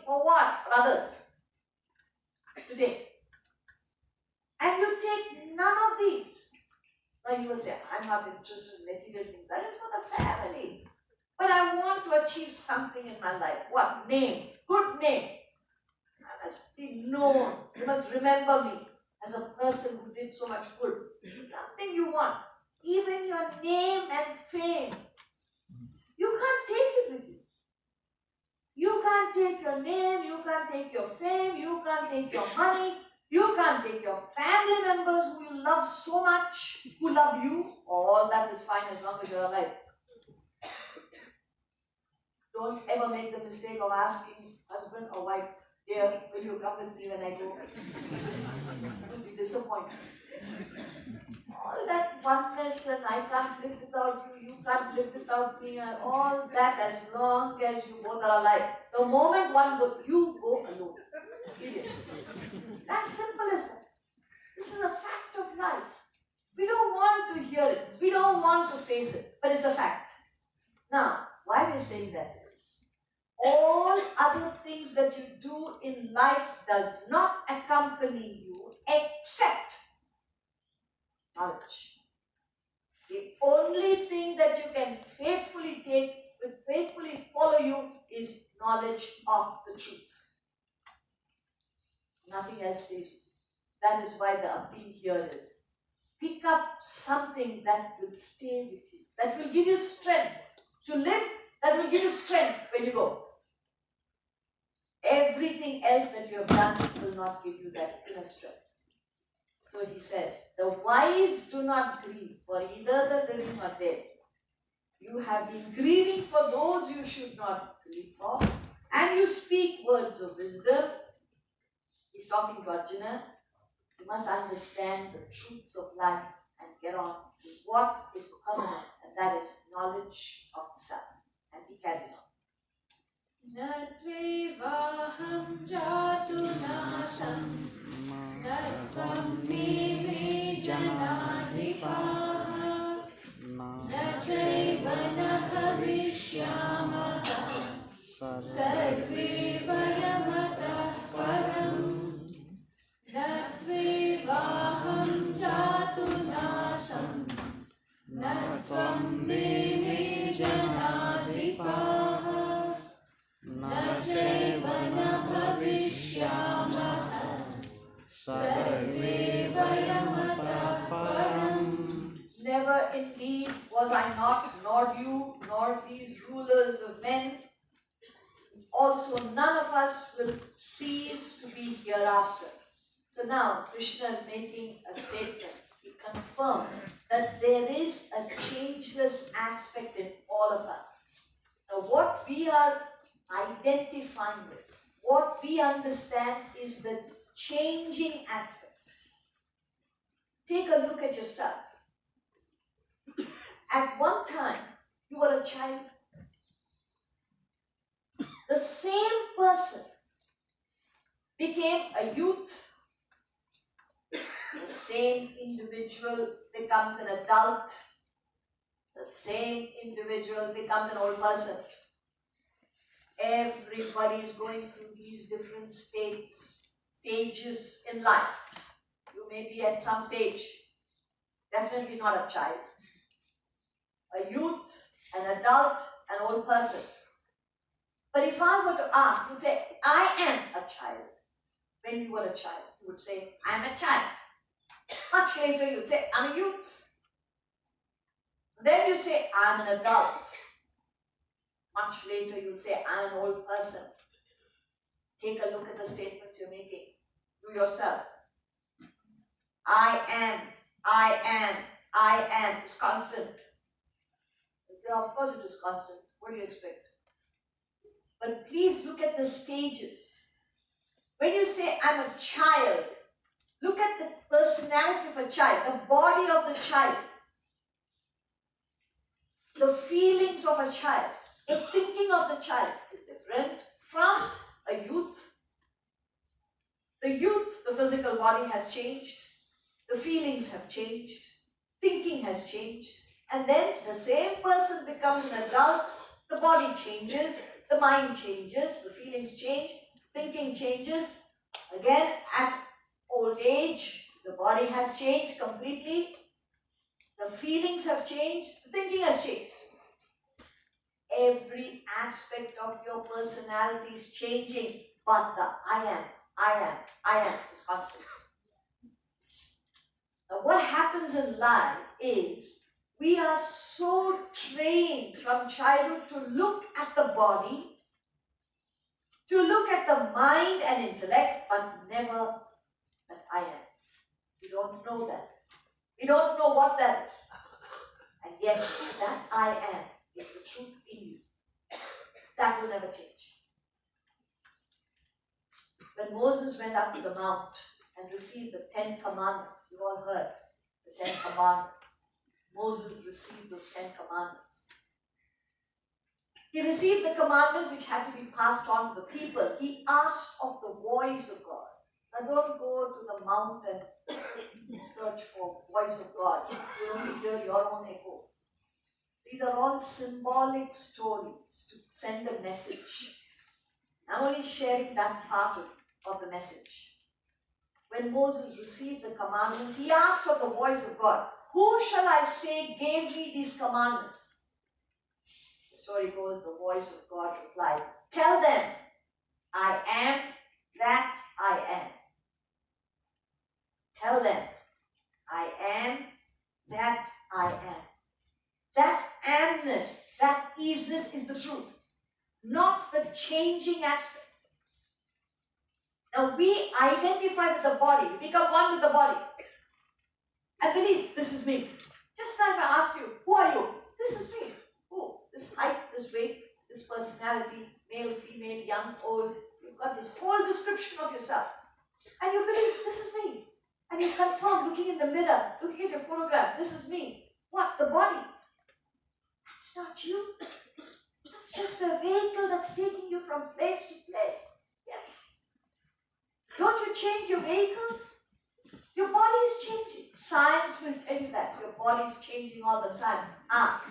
for what? For others. Today. And you take none of these. Now you will say, I'm not interested in material things. That is for the family. But I want to achieve something in my life. What? Name. Good name. I must be known. You must remember me as a person who did so much good. Something you want. Even your name and fame. You can't take it with you. You can't take your name, you can't take your fame, you can't take your money, you can't take your family members who you love so much, who love you. All that is fine as long as you're alive. Don't ever make the mistake of asking husband or wife, dear, will you come with me when I go? You'll be disappointed. All that oneness and I can't live without you, you can't live without me, and all that as long as you both are alive. The moment one goes, you go alone. Period. As simple as that. This is a fact of life. We don't want to hear it. We don't want to face it. But it's a fact. Now, why we're saying that is, all other things that you do in life does not accompany you except knowledge. The only thing that you can faithfully take, will faithfully follow you, is knowledge of the truth. Nothing else stays with you. That is why the appeal here is, pick up something that will stay with you, that will give you strength to live, that will give you strength when you go. Everything else that you have done will not give you that inner strength. So he says, the wise do not grieve for either the living or dead. You have been grieving for those you should not grieve for, and you speak words of wisdom. He's talking to Arjuna. You must understand the truths of life and get on to what is permanent, and that is knowledge of the self. And he carries on. Natvevaham jatu nasam Natvam me janadhipaha Nachaiva nahavishyamaha Sarve vayamatah param Natvevaham jatu nasam Natvam me janadhipaha Nachaiva na bhavishyamaha sarve vayamata param. Never indeed was I not, nor you, nor these rulers of men. Also none of us will cease to be hereafter. So now Krishna is making a statement. He confirms that there is a changeless aspect in all of us. Now what we are identifying with, what we understand is the changing aspect. Take a look at yourself. At one time, you were a child. The same person became a youth, the same individual becomes an adult, the same individual becomes an old person. Everybody is going through these different stages in life. You may be at some stage, definitely not a child, a youth, an adult, an old person. But if I were to ask, you say, I am a child. When you were a child, you would say, I am a child. Much later, you'd say, I'm a youth. Then you say, I'm an adult. Much later, you'll say, I'm an old person. Take a look at the statements you're making. Do yourself. I am. It's constant. You say, of course it is constant. What do you expect? But please look at the stages. When you say, I'm a child, look at the personality of a child, the body of the child, the feelings of a child. The thinking of the child is different from a youth. The youth, the physical body has changed. The feelings have changed. Thinking has changed. And then the same person becomes an adult. The body changes. The mind changes. The feelings change. Thinking changes. Again, at old age, the body has changed completely. The feelings have changed. The thinking has changed. Every aspect of your personality is changing, but the I am is constant. Now, what happens in life is we are so trained from childhood to look at the body, to look at the mind and intellect, but never that I am. We don't know that. We don't know what that is. And yet, that I am is the truth in you. That will never change. When Moses went up to the mount and received the 10 commandments, you all heard the 10 commandments. Moses received those 10 commandments. He received the commandments which had to be passed on to the people. He asked of the voice of God. Now don't go to the mount and search for voice of God. You only hear your own echo. These are all symbolic stories to send a message. I'm only sharing that part of the message. When Moses received the commandments, he asked of the voice of God, who shall I say gave me these commandments? The story goes, the voice of God replied, tell them, I am that I am. Tell them, I am that I am. That amness, that isness is the truth, not the changing aspect. Now we identify with the body, we become one with the body. I believe this is me. Just now if I ask you, who are you? This is me. Who? This height, this weight, this personality, male, female, young, old. You've got this whole description of yourself. And you believe this is me. And you confirm looking in the mirror, looking at your photograph, this is me. What? The body. That's not you. That's just a vehicle that's taking you from place to place. Yes. Don't you change your vehicles? Your body is changing. Science will tell you that. Your body is changing all the time.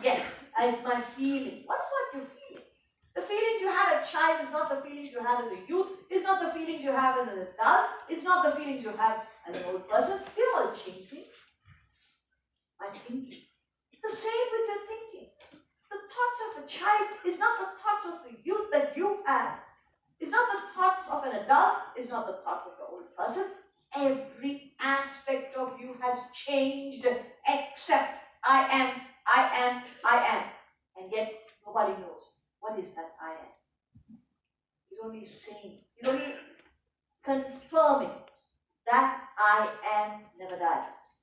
Yes, it's my feeling. What about your feelings? The feelings you had as a child is not the feelings you had as a youth. It's not the feelings you have as an adult. It's not the feelings you have as an old person. They're all changing. My thinking. The same with your thinking. The thoughts of a child is not the thoughts of the youth that you have. It's not the thoughts of an adult. It's not the thoughts of the old person. Every aspect of you has changed except I am. And yet nobody knows what is that I am. He's only saying, he's only confirming that I am never dies.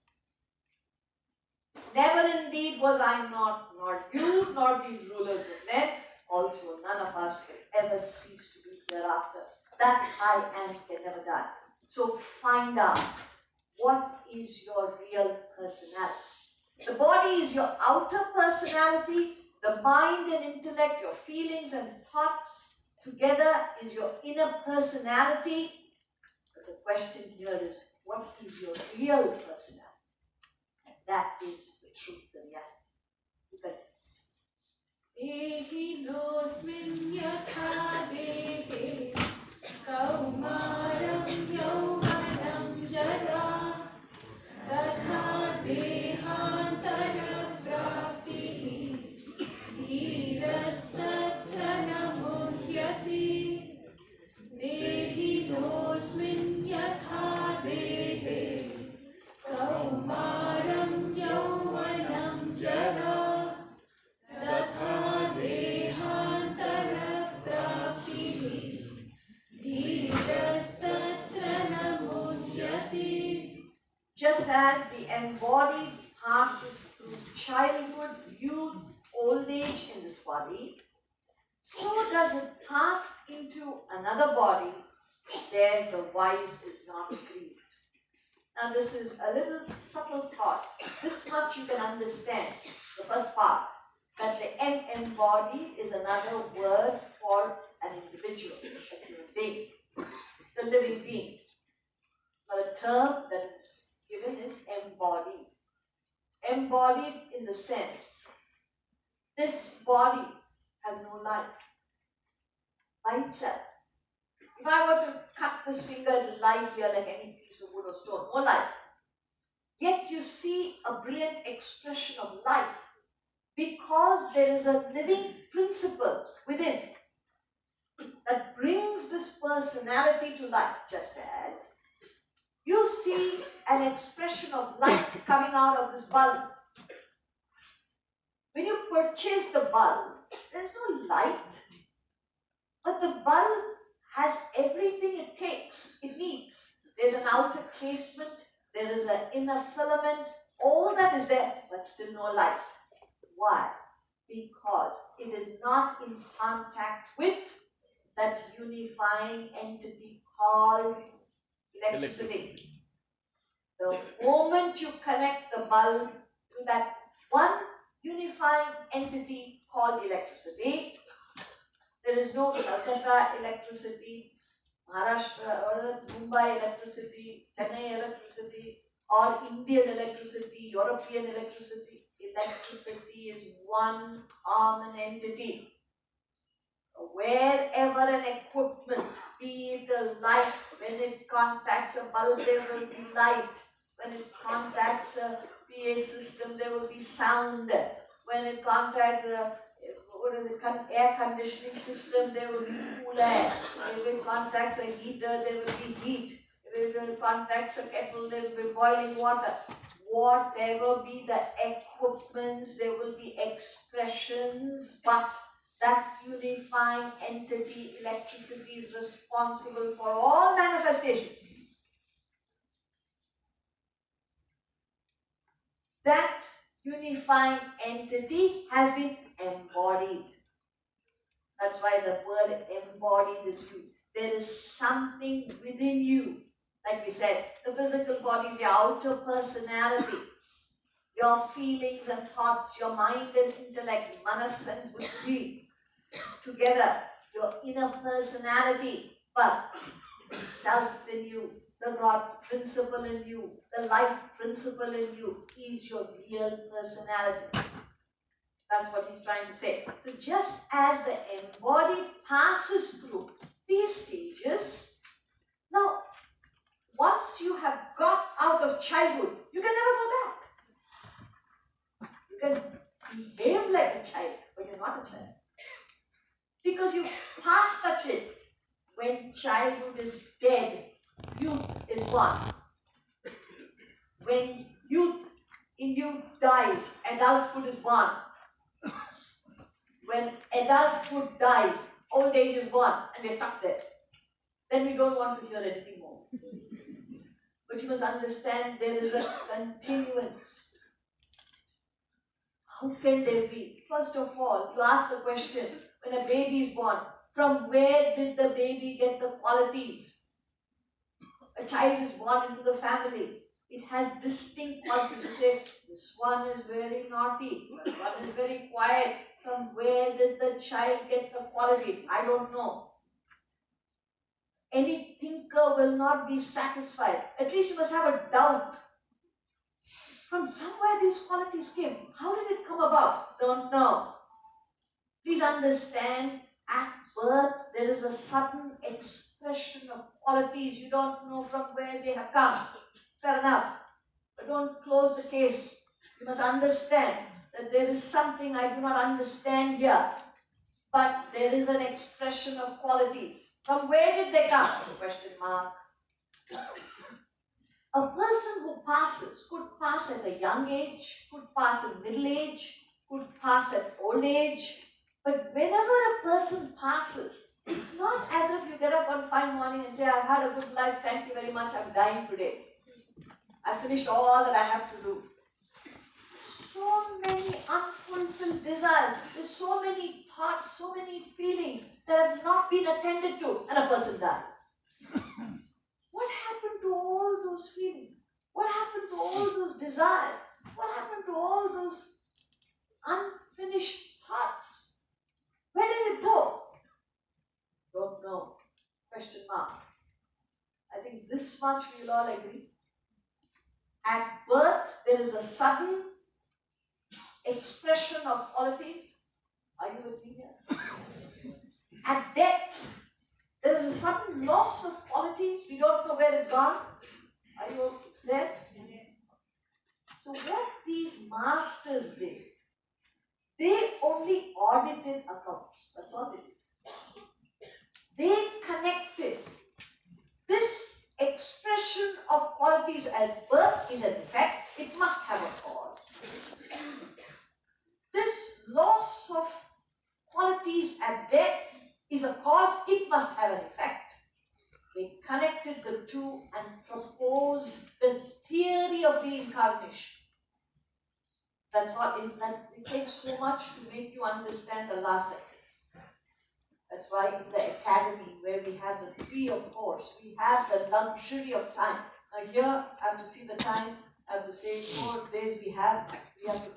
Never indeed was I not, nor you, nor these rulers of men. Also none of us will ever cease to be hereafter. That I am can never die. So find out what is your real personality. The body is your outer personality. The mind and intellect, your feelings and thoughts together is your inner personality. the question here is, what is your real personality? And that is the truth, the reality. He continues. Dehinosmin yatha dehe kaumaram yauvanam jara तथा देहान्तरप्राप्तिः धीरस्तत्र न मुह्यति देहिनोऽस्मिन् यथा देहे कौमारं यौवनं जरा तथा देहान्तरप्राप्तिः धीरस्तत्र न मुह्यति. Just as the embodied passes through childhood, youth, old age in this body, so does it pass into another body. There the wise is not grieved. Now this is a little subtle thought. This much you can understand, the first part, that the embodied is another word for an individual, a human being, the living being. Now the term that is given is embodied. Embodied in the sense, this body has no life by itself. If I were to cut this finger, it will lie here like any piece of wood or stone, no life. Yet you see a brilliant expression of life because there is a living principle within that brings this personality to life, just as you see an expression of light coming out of this bulb. When you purchase the bulb, there's no light, but the bulb has everything it needs. There's an outer casement, there is an inner filament, all that is there, but still no light. Why? Because it is not in contact with that unifying entity called electricity. The moment you connect the bulb to that one unifying entity called electricity, there is no Calcutta electricity, Maharashtra or Mumbai electricity, Chennai electricity, or Indian electricity, European electricity. Electricity is one common entity. Wherever an equipment, be it a light, when it contacts a bulb, there will be light. When it contacts a PA system, there will be sound. When it contacts a air conditioning system, there will be cool air. If it contacts a heater, there will be heat. If it contacts a kettle, there will be boiling water. Whatever be the equipments, there will be expressions, but that unifying entity, electricity, is responsible for all manifestations. That unifying entity has been embodied. That's why the word embodied is used. There is something within you. Like we said, the physical body is your outer personality. Your feelings and thoughts, your mind and intellect, manas and buddhi, together, your inner personality, but the self in you, the God principle in you, the life principle in you is your real personality. That's what he's trying to say. So just as the embodied passes through these stages, now once you have got out of childhood, you can never go back. You can behave like a child, but you're not a child. Because you pass that shit. When childhood is dead, youth is born. When youth in you dies, adulthood is born. When adulthood dies, old age is born, and we're stuck there. Then we don't want to hear anything more. But you must understand there is a continuance. How can there be? First of all, you ask the question, when a baby is born, from where did the baby get the qualities? A child is born into the family. It has distinct qualities. You say, this one is very naughty, this one is very quiet. From where did the child get the qualities? I don't know. Any thinker will not be satisfied. At least you must have a doubt. From somewhere these qualities came. How did it come about? Don't know. Please understand, at birth there is a sudden expression of qualities. You don't know from where they have come. Fair enough. But don't close the case. You must understand that there is something I do not understand here. But there is an expression of qualities. From where did they come? Question mark. A person who passes could pass at a young age, could pass in middle age, could pass at old age. But whenever a person passes, it's not as if you get up one fine morning and say, I've had a good life, thank you very much, I'm dying today. I finished all that I have to do. So many unfulfilled desires, there's so many thoughts, so many feelings that have not been attended to, and a person dies. What happened to all those feelings? What happened to all those desires? What happened to all those unfinished thoughts? Where did it go? Don't know. Question mark. I think this much we will all agree. At birth, there is a sudden expression of qualities. Are you with me here? At death, there is a sudden loss of qualities. We don't know where it's gone. Are you there? So what these masters did, they only audited accounts. That's all they did. They connected. This expression of qualities at birth is an effect. It must have a cause. This loss of qualities at death is a cause. It must have an effect. They connected the two and proposed the theory of reincarnation. That's what it takes so much to make you understand the last sentence. That's why in the academy where we have the 3-year course, we have the luxury of time. Now here I have to see the time, I have to say 4 days we have to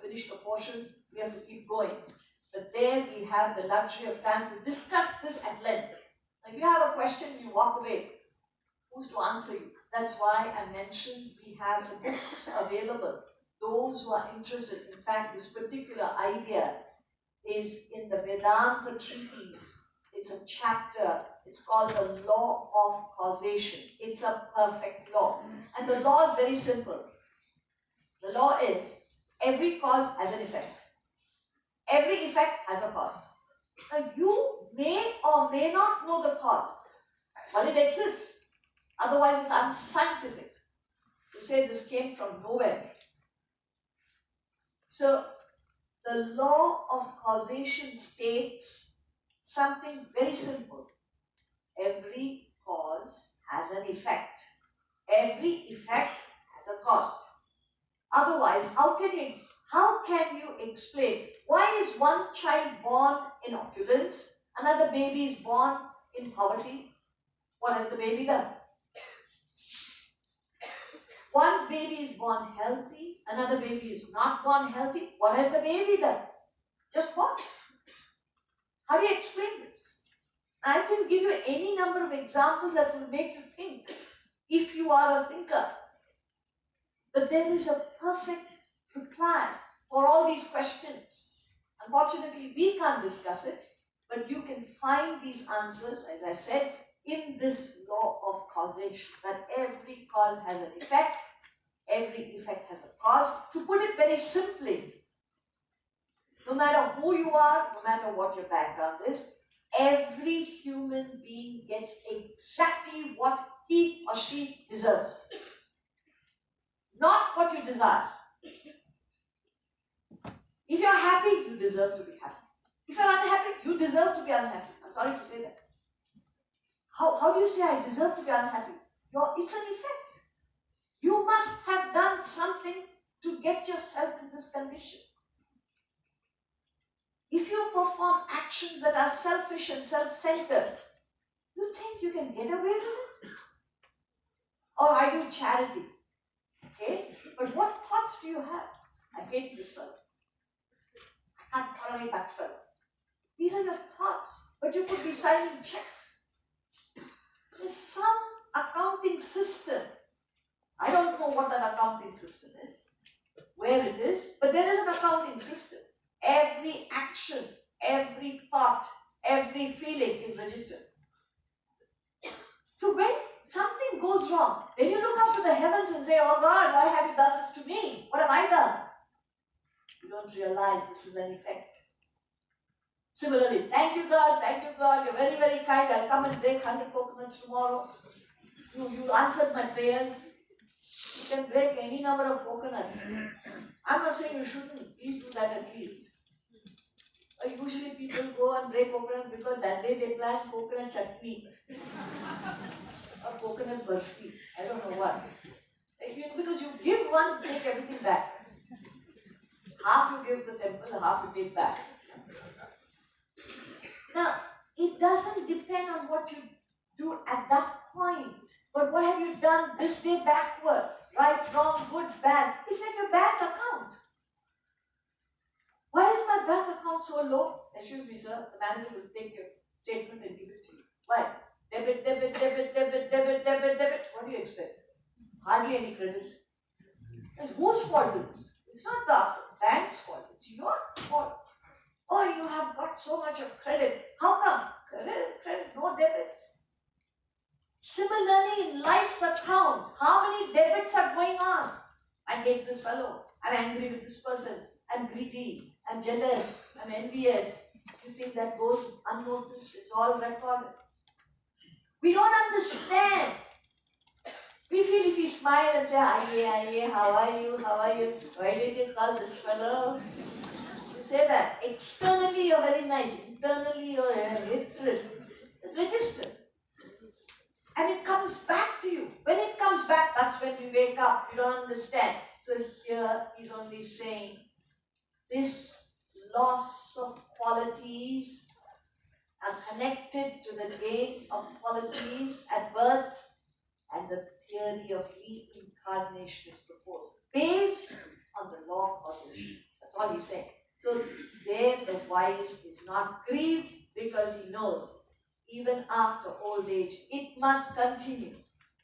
finish the portions, we have to keep going. But there we have the luxury of time to discuss this at length. Now if you have a question, you walk away. Who's to answer you? That's why I mentioned we have the books available. Those who are interested, in fact, this particular idea is in the Vedanta treatise. It's a chapter. It's called the law of causation. It's a perfect law. And the law is very simple. The law is every cause has an effect. Every effect has a cause. Now, you may or may not know the cause, but it exists. Otherwise, it's unscientific to say this came from nowhere. So, the law of causation states something very simple. Every cause has an effect. Every effect has a cause. Otherwise, how can you explain why is one child born in opulence, another baby is born in poverty? What has the baby done? One baby is born healthy, another baby is not born healthy. What has the baby done? Just what? How do you explain this? I can give you any number of examples that will make you think, if you are a thinker. But there is a perfect reply for all these questions. Unfortunately, we can't discuss it, but you can find these answers, as I said, in this law of causation, that every cause has an effect, every effect has a cause. To put it very simply, no matter who you are, no matter what your background is, every human being gets exactly what he or she deserves. Not what you desire. If you're happy, you deserve to be happy. If you're unhappy, you deserve to be unhappy. I'm sorry to say that. How do you say I deserve to be unhappy? It's an effect. You must have done something to get yourself in this condition. If you perform actions that are selfish and self-centered, you think you can get away with it? Or I do charity. Okay? But what thoughts do you have? I hate this fellow. I can't tolerate that fellow. These are your thoughts. But you could be signing checks. There's some accounting system. I don't know what that accounting system is, where it is, but there is an accounting system. Every action, every thought, every feeling is registered. So when something goes wrong, then you look up to the heavens and say, oh God, why have you done this to me? What have I done? You don't realize this is an effect. Similarly, thank you God, you're very, very kind. I'll come and break 100 coconuts tomorrow. You answered my prayers. You can break any number of coconuts. I'm not saying you shouldn't. Please do that at least. Usually people go and break coconuts because that day they plan coconut chutney or coconut burfi. I don't know what. Because you give one, take everything back. Half you give the temple, half you take back. Now, it doesn't depend on what you do at that point, but what have you done this day backward? Right, wrong, good, bad. It's like your bank account. Why is my bank account so low? Excuse me, sir, the manager will take your statement and give it to you. Why? Debit, debit, debit, debit, debit, debit, debit. What do you expect? Hardly any credit. And whose fault is it? It's not the bank's fault, it's your fault. Oh, you have got so much of credit. How come? Credit, no debits. Similarly, in life's account, how many debits are going on? I hate this fellow. I'm angry with this person. I'm greedy. I'm jealous. I'm envious. You think that goes unnoticed? It's all recorded. We don't understand. We feel if we smile and say, aye, how are you? Why did you call this fellow? You say that. Externally, you're very nice. Internally, you're hatred. It's registered. And it comes back to you. When it comes back, that's when we wake up. You don't understand. So here he's only saying this loss of qualities are connected to the gain of qualities at birth, and the theory of reincarnation is proposed based on the law of causation. That's all he's saying. So there the wise is not grieved because he knows even after old age it must continue.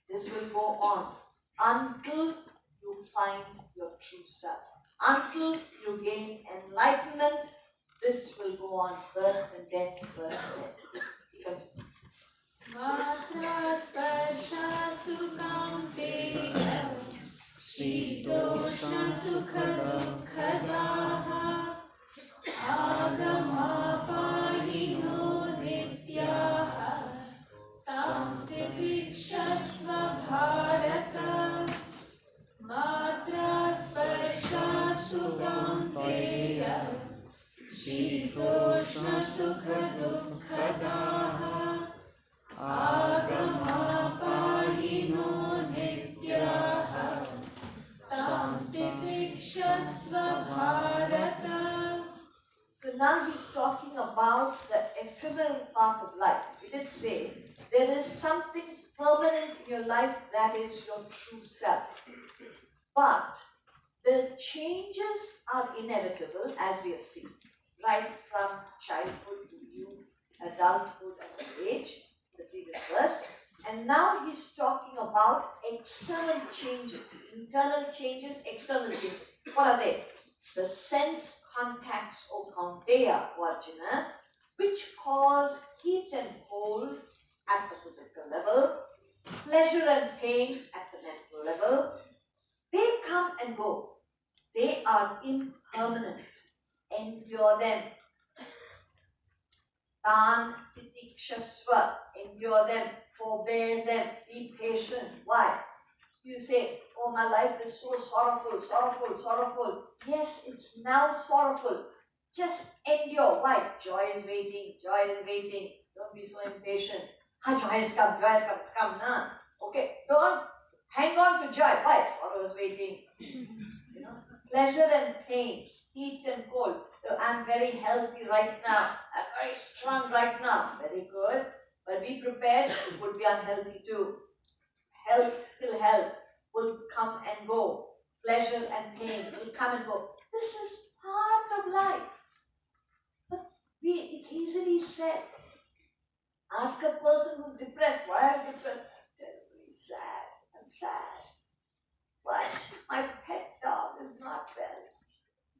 This will go on until you find your true self. Until you gain enlightenment, this will go on, birth and death, birth and death. Matra sparsha sukaunteya Shitoshna sukha dukkadaha Agama pahino nityaha Tam stitikshasva bharata Matra sparsha sukaunteya Shitoshna sukha dukkadaha Agama pahino nityaha Tam stitikshasva bharata. So now he's talking about the ephemeral part of life. He did say there is something permanent in your life that is your true self. But the changes are inevitable, as we have seen, right from childhood to youth, adulthood, and old age, the previous verse. And now he's talking about external changes, internal changes, external changes. What are they? The sense contacts, O Kaunteya, O Arjuna, which cause heat and cold at the physical level, pleasure and pain at the mental level. They come and go. They are impermanent. Endure them. Tan titikshasva. Endure them. Forbear them. Be patient. Why? You say, oh, my life is so sorrowful, sorrowful, sorrowful. Yes, it's now sorrowful. Just endure. Why? Joy is waiting. Joy is waiting. Don't be so impatient. Joy has come. Joy has come. It's come now. Okay. Don't hang on to joy. Why? Sorrow is waiting. Pleasure and pain, heat and cold. I'm very healthy right now. I'm very strong right now. Very good. But be prepared. It would be unhealthy too. Health will come and go. Pleasure and pain will come and go. This is part of life. But it's easily said. Ask a person who's depressed, why I'm depressed? I'm terribly sad. I'm sad. Why? My pet dog is not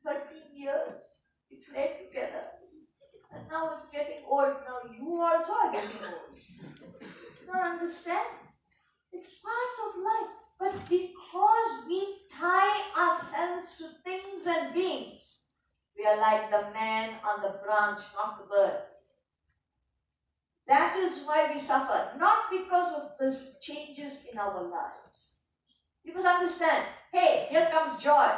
well. 13 years. We played together. And now it's getting old. Now you also are getting old. You don't understand? It's part of life. But because we tie ourselves to things and beings, we are like the man on the branch, not the bird. That is why we suffer, not because of this changes in our lives. You must understand, hey, here comes joy.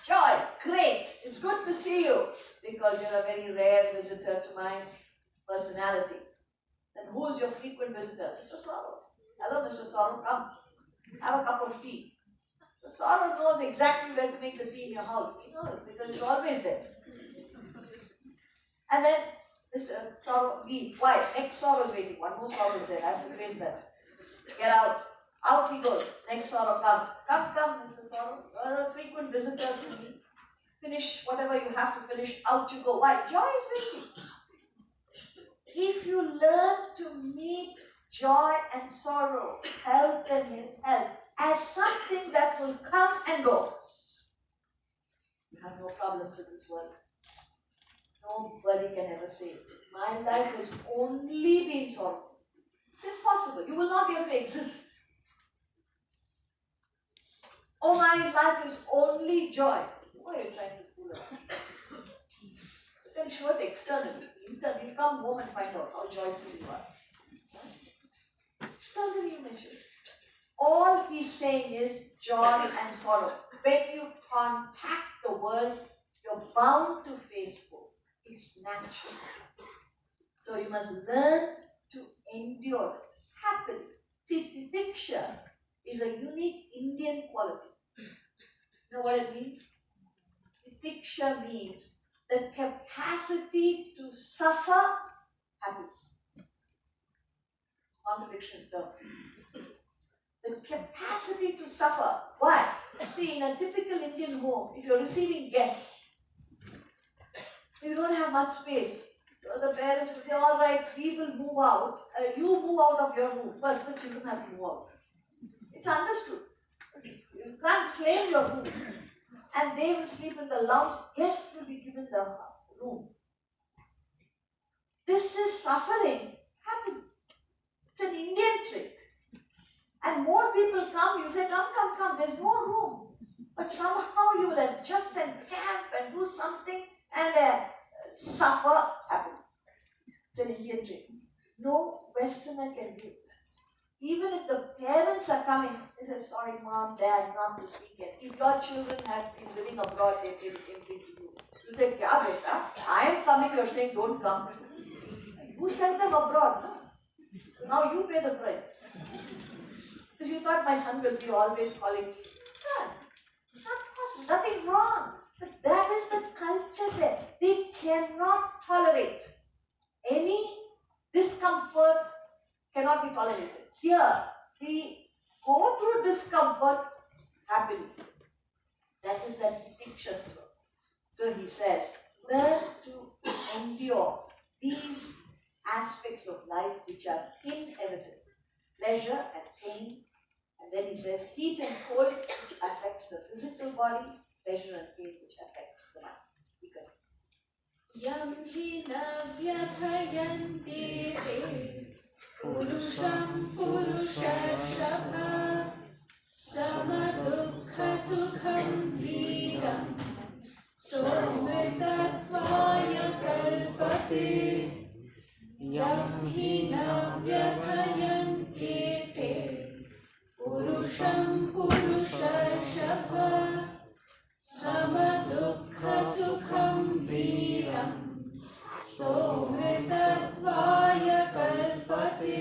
Joy, great, it's good to see you, because you're a very rare visitor to my personality. Then who's your frequent visitor? Mr. Sorrow. Hello, Mr. Sorrow, come. Have a cup of tea. The Sorrow knows exactly where to make the tea in your house. He knows, because it's always there. And then Mr. Sorrow, leave. Why? Next Sorrow is waiting. One more Sorrow is there. I have to face that. Get out. Out he goes. Next Sorrow comes. Come, Mr. Sorrow. You're a frequent visitor to me. Finish whatever you have to finish. Out you go. Why? Joy is waiting. If you learn to meet joy and sorrow, health and health, as something that will come and go, you have no problems in this world. Nobody can ever say, my life has only been sorrow. It's impossible. You will not be able to exist. Oh, my life is only joy. Who are you trying to fool around? You can show it externally. You come home and find out how joyful you are. Externally you may show it. All he's saying is joy and sorrow. When you contact the world, you're bound to face both. It's natural. So you must learn to endure it happily. See, titiksha is a unique Indian quality. You know what it means? Titiksha means the capacity to suffer happily. Contradiction term. The capacity to suffer. Why? See, in a typical Indian home, if you're receiving guests, you don't have much space. So the parents will say, all right, we will move out. You move out of your room. First, the children have to move out. It's understood. You can't claim your room. And they will sleep in the lounge. Guests will be given the room. This is suffering happening. It's an Indian trait. And more people come, you say, come, there's more room. But somehow you will adjust and camp and do something and suffer happen. It's an Indian trait. No Westerner can do it. Even if the parents are coming, they say, sorry mom, dad, not this weekend. If your children have been living abroad, they say the same thing to you. You say, kya beta? I am coming, you're saying don't come. You sent them abroad, no? So now you pay the price. Because you thought my son will be always calling me. No, it's not possible, nothing wrong. But that is the culture there. They cannot tolerate any discomfort, cannot be tolerated. Here, we go through discomfort happily. That is that picture. So he says, learn to endure these aspects of life which are inevitable. Pleasure and pain. And then he says, heat and cold, which affects the physical body. Pleasure and pain, which affects the mind. Yam hi na vyathayanti te purusham purushashabha samadukha sukham dhiram somritatvaya kalpate. Yam hi na vyathayanti te purusham purushashabha samadukha sukham dhiram somritatvaya kalpate.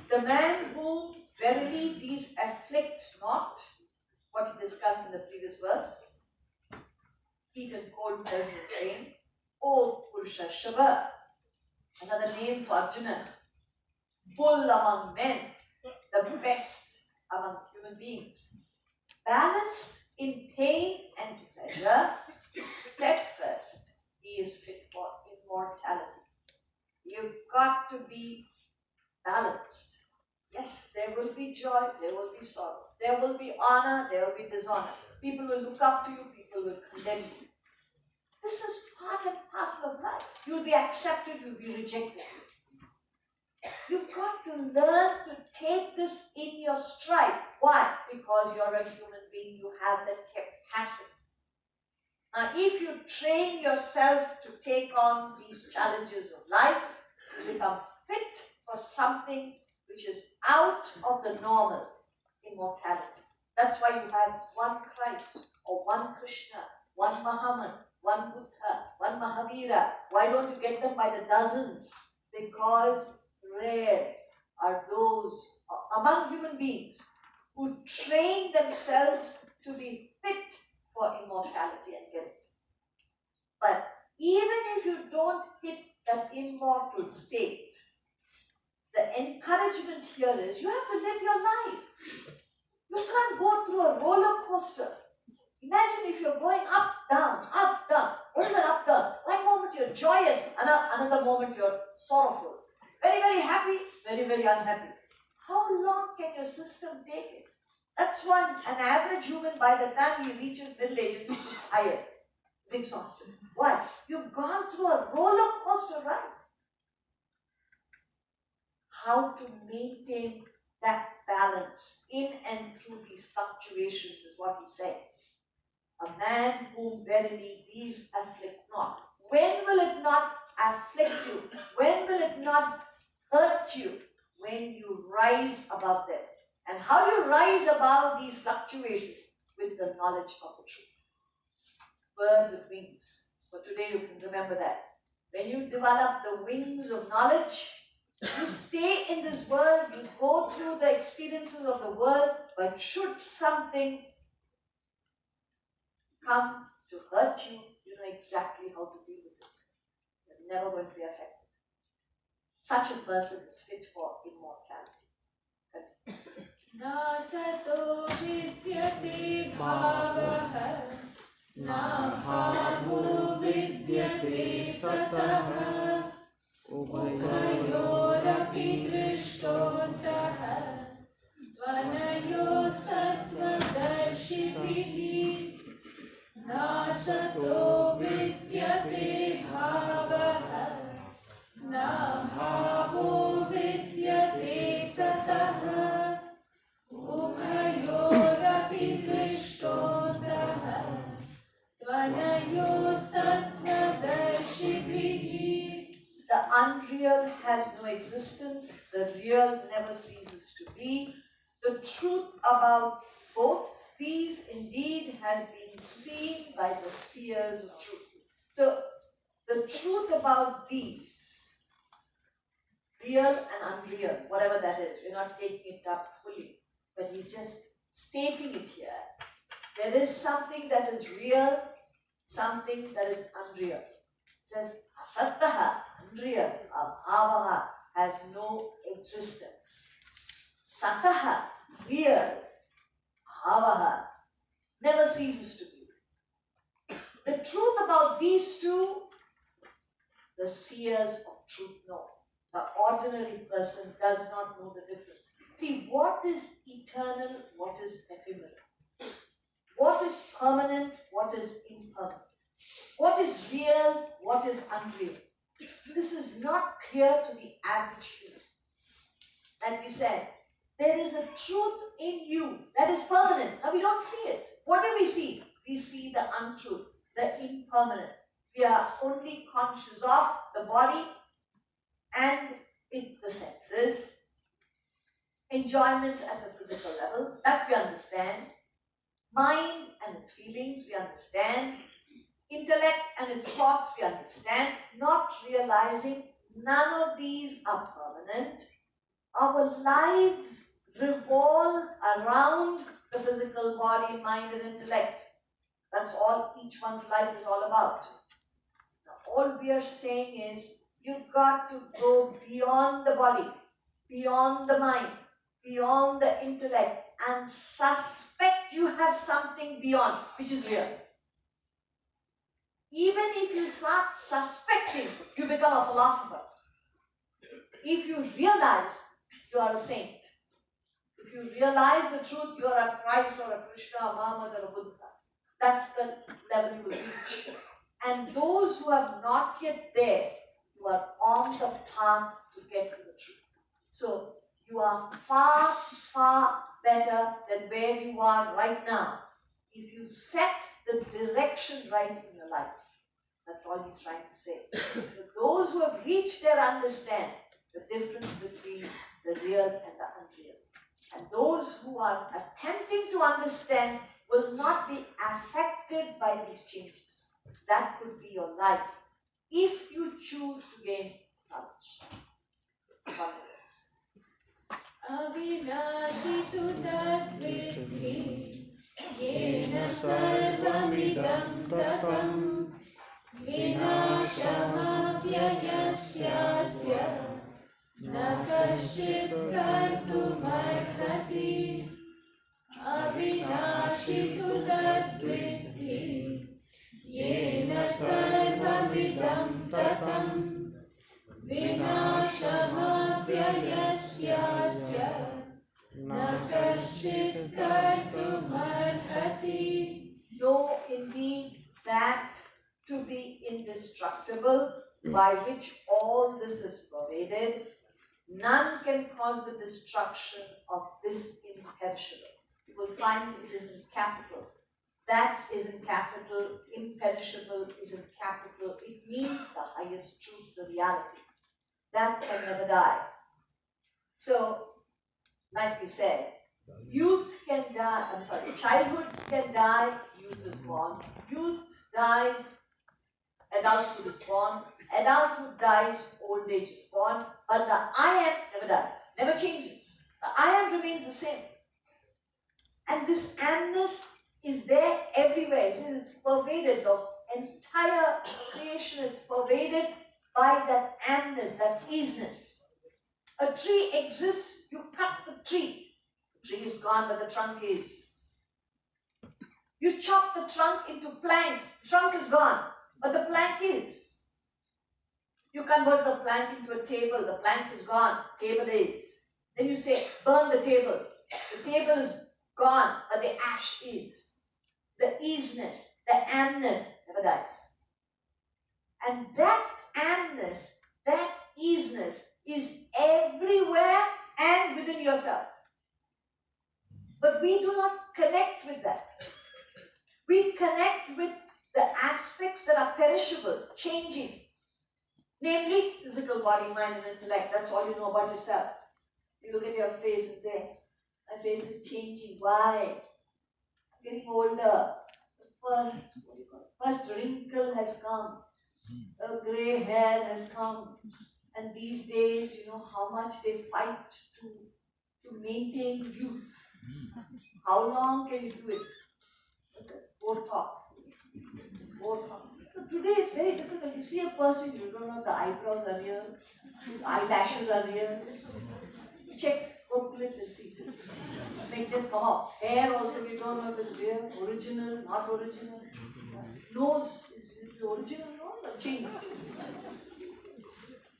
The man whom verily these afflict not, what he discussed in the previous verse, heat and cold, pleasure and pain. O Purusha Shabha, another name for Arjuna, bull among men, the best among human beings, balanced in pain and pleasure, steadfast, he is fit for immortality. You've got to be balanced. Yes, there will be joy, there will be sorrow. There will be honor, there will be dishonor. People will look up to you, people will condemn you. This is part and parcel of life. You'll be accepted, you'll be rejected. You've got to learn to take this in your stride. Why? Because you're a human being, you have that capacity. Now, if you train yourself to take on these challenges of life, you become fit for something which is out of the normal, immortality. That's why you have one Christ, or one Krishna, one Muhammad, one Buddha, one Mahavira. Why don't you get them by the dozens? Because rare are those among human beings who train themselves to be fit for immortality and get it. But even if you don't hit that immortal state, the encouragement here is you have to live your life. You can't go through a roller coaster. Imagine if you're going up, down, up, down. What is an up, down? One moment you're joyous, another moment you're sorrowful. Very, very happy, very, very unhappy. How long can your system take it? That's why an average human, by the time he reaches middle age, is tired, is exhausted. Why? You've gone through a roller coaster ride. How to maintain that balance in and through these fluctuations is what he's saying. A man whom verily these afflict not. When will it not afflict you? When will it not hurt you? When you rise above them. And how do you rise above these fluctuations? With the knowledge of the truth. Bird with wings. For today you can remember that. When you develop the wings of knowledge, you stay in this world, you go through the experiences of the world, but should something come to hurt you, you know exactly how to deal with it. You're never going to be affected. Such a person is fit for immortality. Nasato vidyate bhavaha, nabhavo vidyate sataha, ubhayorapi drishtontaha, tvanayostatvadarshibhihi, nasato vidyate bhavaha, nabhavo vidyate sataha, ubhayorapi drishtontaha, tvanayostatvadarshibhihi. The unreal has no existence, the real never ceases to be. The truth about both these indeed has been seen by the seers of truth. So, the truth about these, real and unreal, whatever that is, we're not taking it up fully, but he's just stating it here. There is something that is real, something that is unreal. It says, asattaha, unreal, abhavaha, has no existence. Sataha, real, bhavaha, never ceases to be. The truth about these two, the seers of truth know. The ordinary person does not know the difference. See, what is eternal, what is ephemeral? What is permanent, what is impermanent? What is real, what is unreal? This is not clear to the average human. And we said, there is a truth in you that is permanent. Now we don't see it. What do we see? We see the untruth, the impermanent. We are only conscious of the body and the senses, enjoyments at the physical level, that we understand. Mind and its feelings, we understand. Intellect and its thoughts, we understand. Not realizing none of these are permanent. Our lives revolve around the physical body, mind, and intellect. That's all each one's life is all about. Now, all we are saying is, you've got to go beyond the body, beyond the mind, beyond the intellect, and suspect you have something beyond, which is real. Even if you start suspecting, you become a philosopher. If you realize you are a saint. If you realize the truth, you are a Christ or a Krishna, a Muhammad or a Buddha. That's the level you will reach. And those who are not yet there, you are on the path to get to the truth. So you are far, far better than where you are right now if you set the direction right in your life. That's all he's trying to say. So those who have reached there understand the difference between the real and the unreal. And those who are attempting to understand will not be affected by these changes. That could be your life if you choose to gain knowledge. Avinashi tu tadviddhi yena sarvamidam tatam vinashamavyayasyasya na kaschit kartumarhati. Avinashi tu tadviddhi yena sarvamidam tatam vinashamavyayasyasya na kaschit kartumarhati. Know indeed that to be indestructible, by which all this is pervaded, none can cause the destruction of this imperishable. You will find it is in capital. That is in capital. Imperishable is in capital. It means the highest truth, the reality. That can never die. So, like we said, childhood can die, youth is born. Youth dies, adulthood is born. Adulthood dies, old age is born. But the I am never dies, never changes. The I am remains the same. And this amness is there everywhere. It says it's pervaded. The entire creation is pervaded by that amness, that isness. A tree exists, you cut the tree. The tree is gone, but the trunk is. You chop the trunk into planks, the trunk is gone, but the plank is. You convert the plank into a table, the plank is gone, table is. Then you say, burn the table. The table is gone, but the ash is. The isness, the amness never dies. And that amness, that isness is everywhere and within yourself. But we do not connect with that. We connect with the aspects that are perishable, changing. Namely, physical body, mind, and intellect. That's all you know about yourself. You look at your face and say, my face is changing. Why? I'm getting older. The first wrinkle has come. A grey hair has come. And these days, you know how much they fight to maintain youth. How long can you do it? Botox. So today it's very difficult. You see a person, you don't know if the eyebrows are real, eyelashes are real. Check, go to it and see. Make just come up. Hair also, we don't know if it's real, original, not original. Nose, is it the original nose or changed?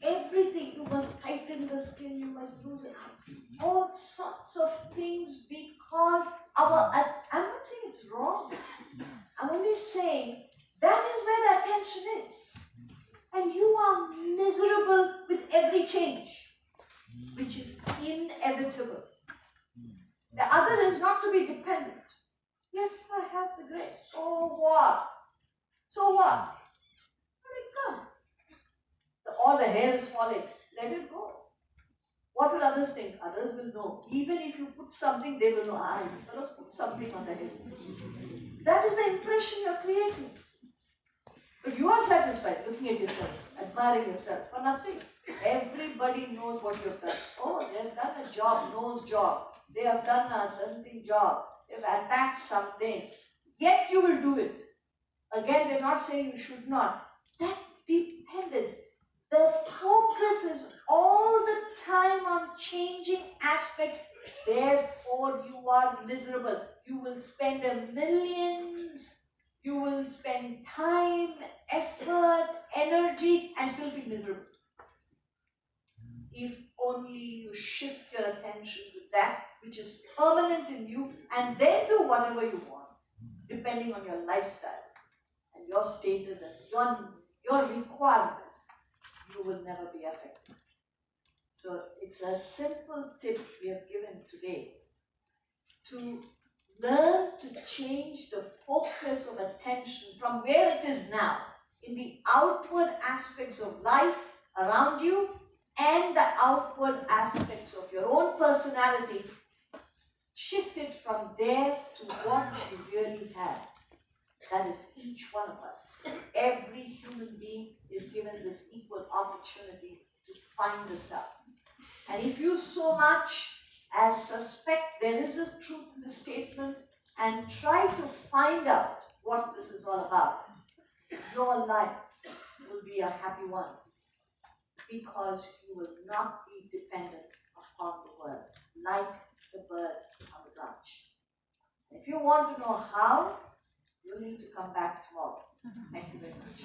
Everything, you must tighten the skin, you must lose it. All sorts of things because I'm not saying it's wrong. I'm only saying that is where the attention is. And you are miserable with every change, which is inevitable. The other is not to be dependent. Yes, I have the grace. So what? So what? Let it come. Or the hair is falling. Let it go. What will others think? Others will know. Even if you put something, they will know. This fellow's put something on the head. That is the impression you are creating. But you are satisfied looking at yourself, admiring yourself for nothing. Everybody knows what you have done. Oh, they have done a job, nose job. They have done a something job. They have attacked something. Yet you will do it. Again, they're not saying you should not. That dependence. The focus is all the time on changing aspects. Therefore, you are miserable. You will spend millions. You will spend time, effort, energy, and still feel miserable. if only you shift your attention to that which is permanent in you, and then do whatever you want, depending on your lifestyle and your status and your requirements, you will never be affected. So it's a simple tip we have given today to learn to change the focus of attention from where it is now in the outward aspects of life around you and the outward aspects of your own personality. Shift it from there to what you really have. That is each one of us. Every human being is given this equal opportunity to find the self. And if you so much as suspect there is a truth in the statement and try to find out what this is all about, your life will be a happy one, because you will not be dependent upon the world, like the bird on the branch. If you want to know how, you need to come back tomorrow. Thank you very much.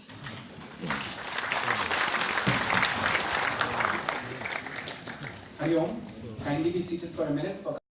Hari Om. Kindly be seated for a minute for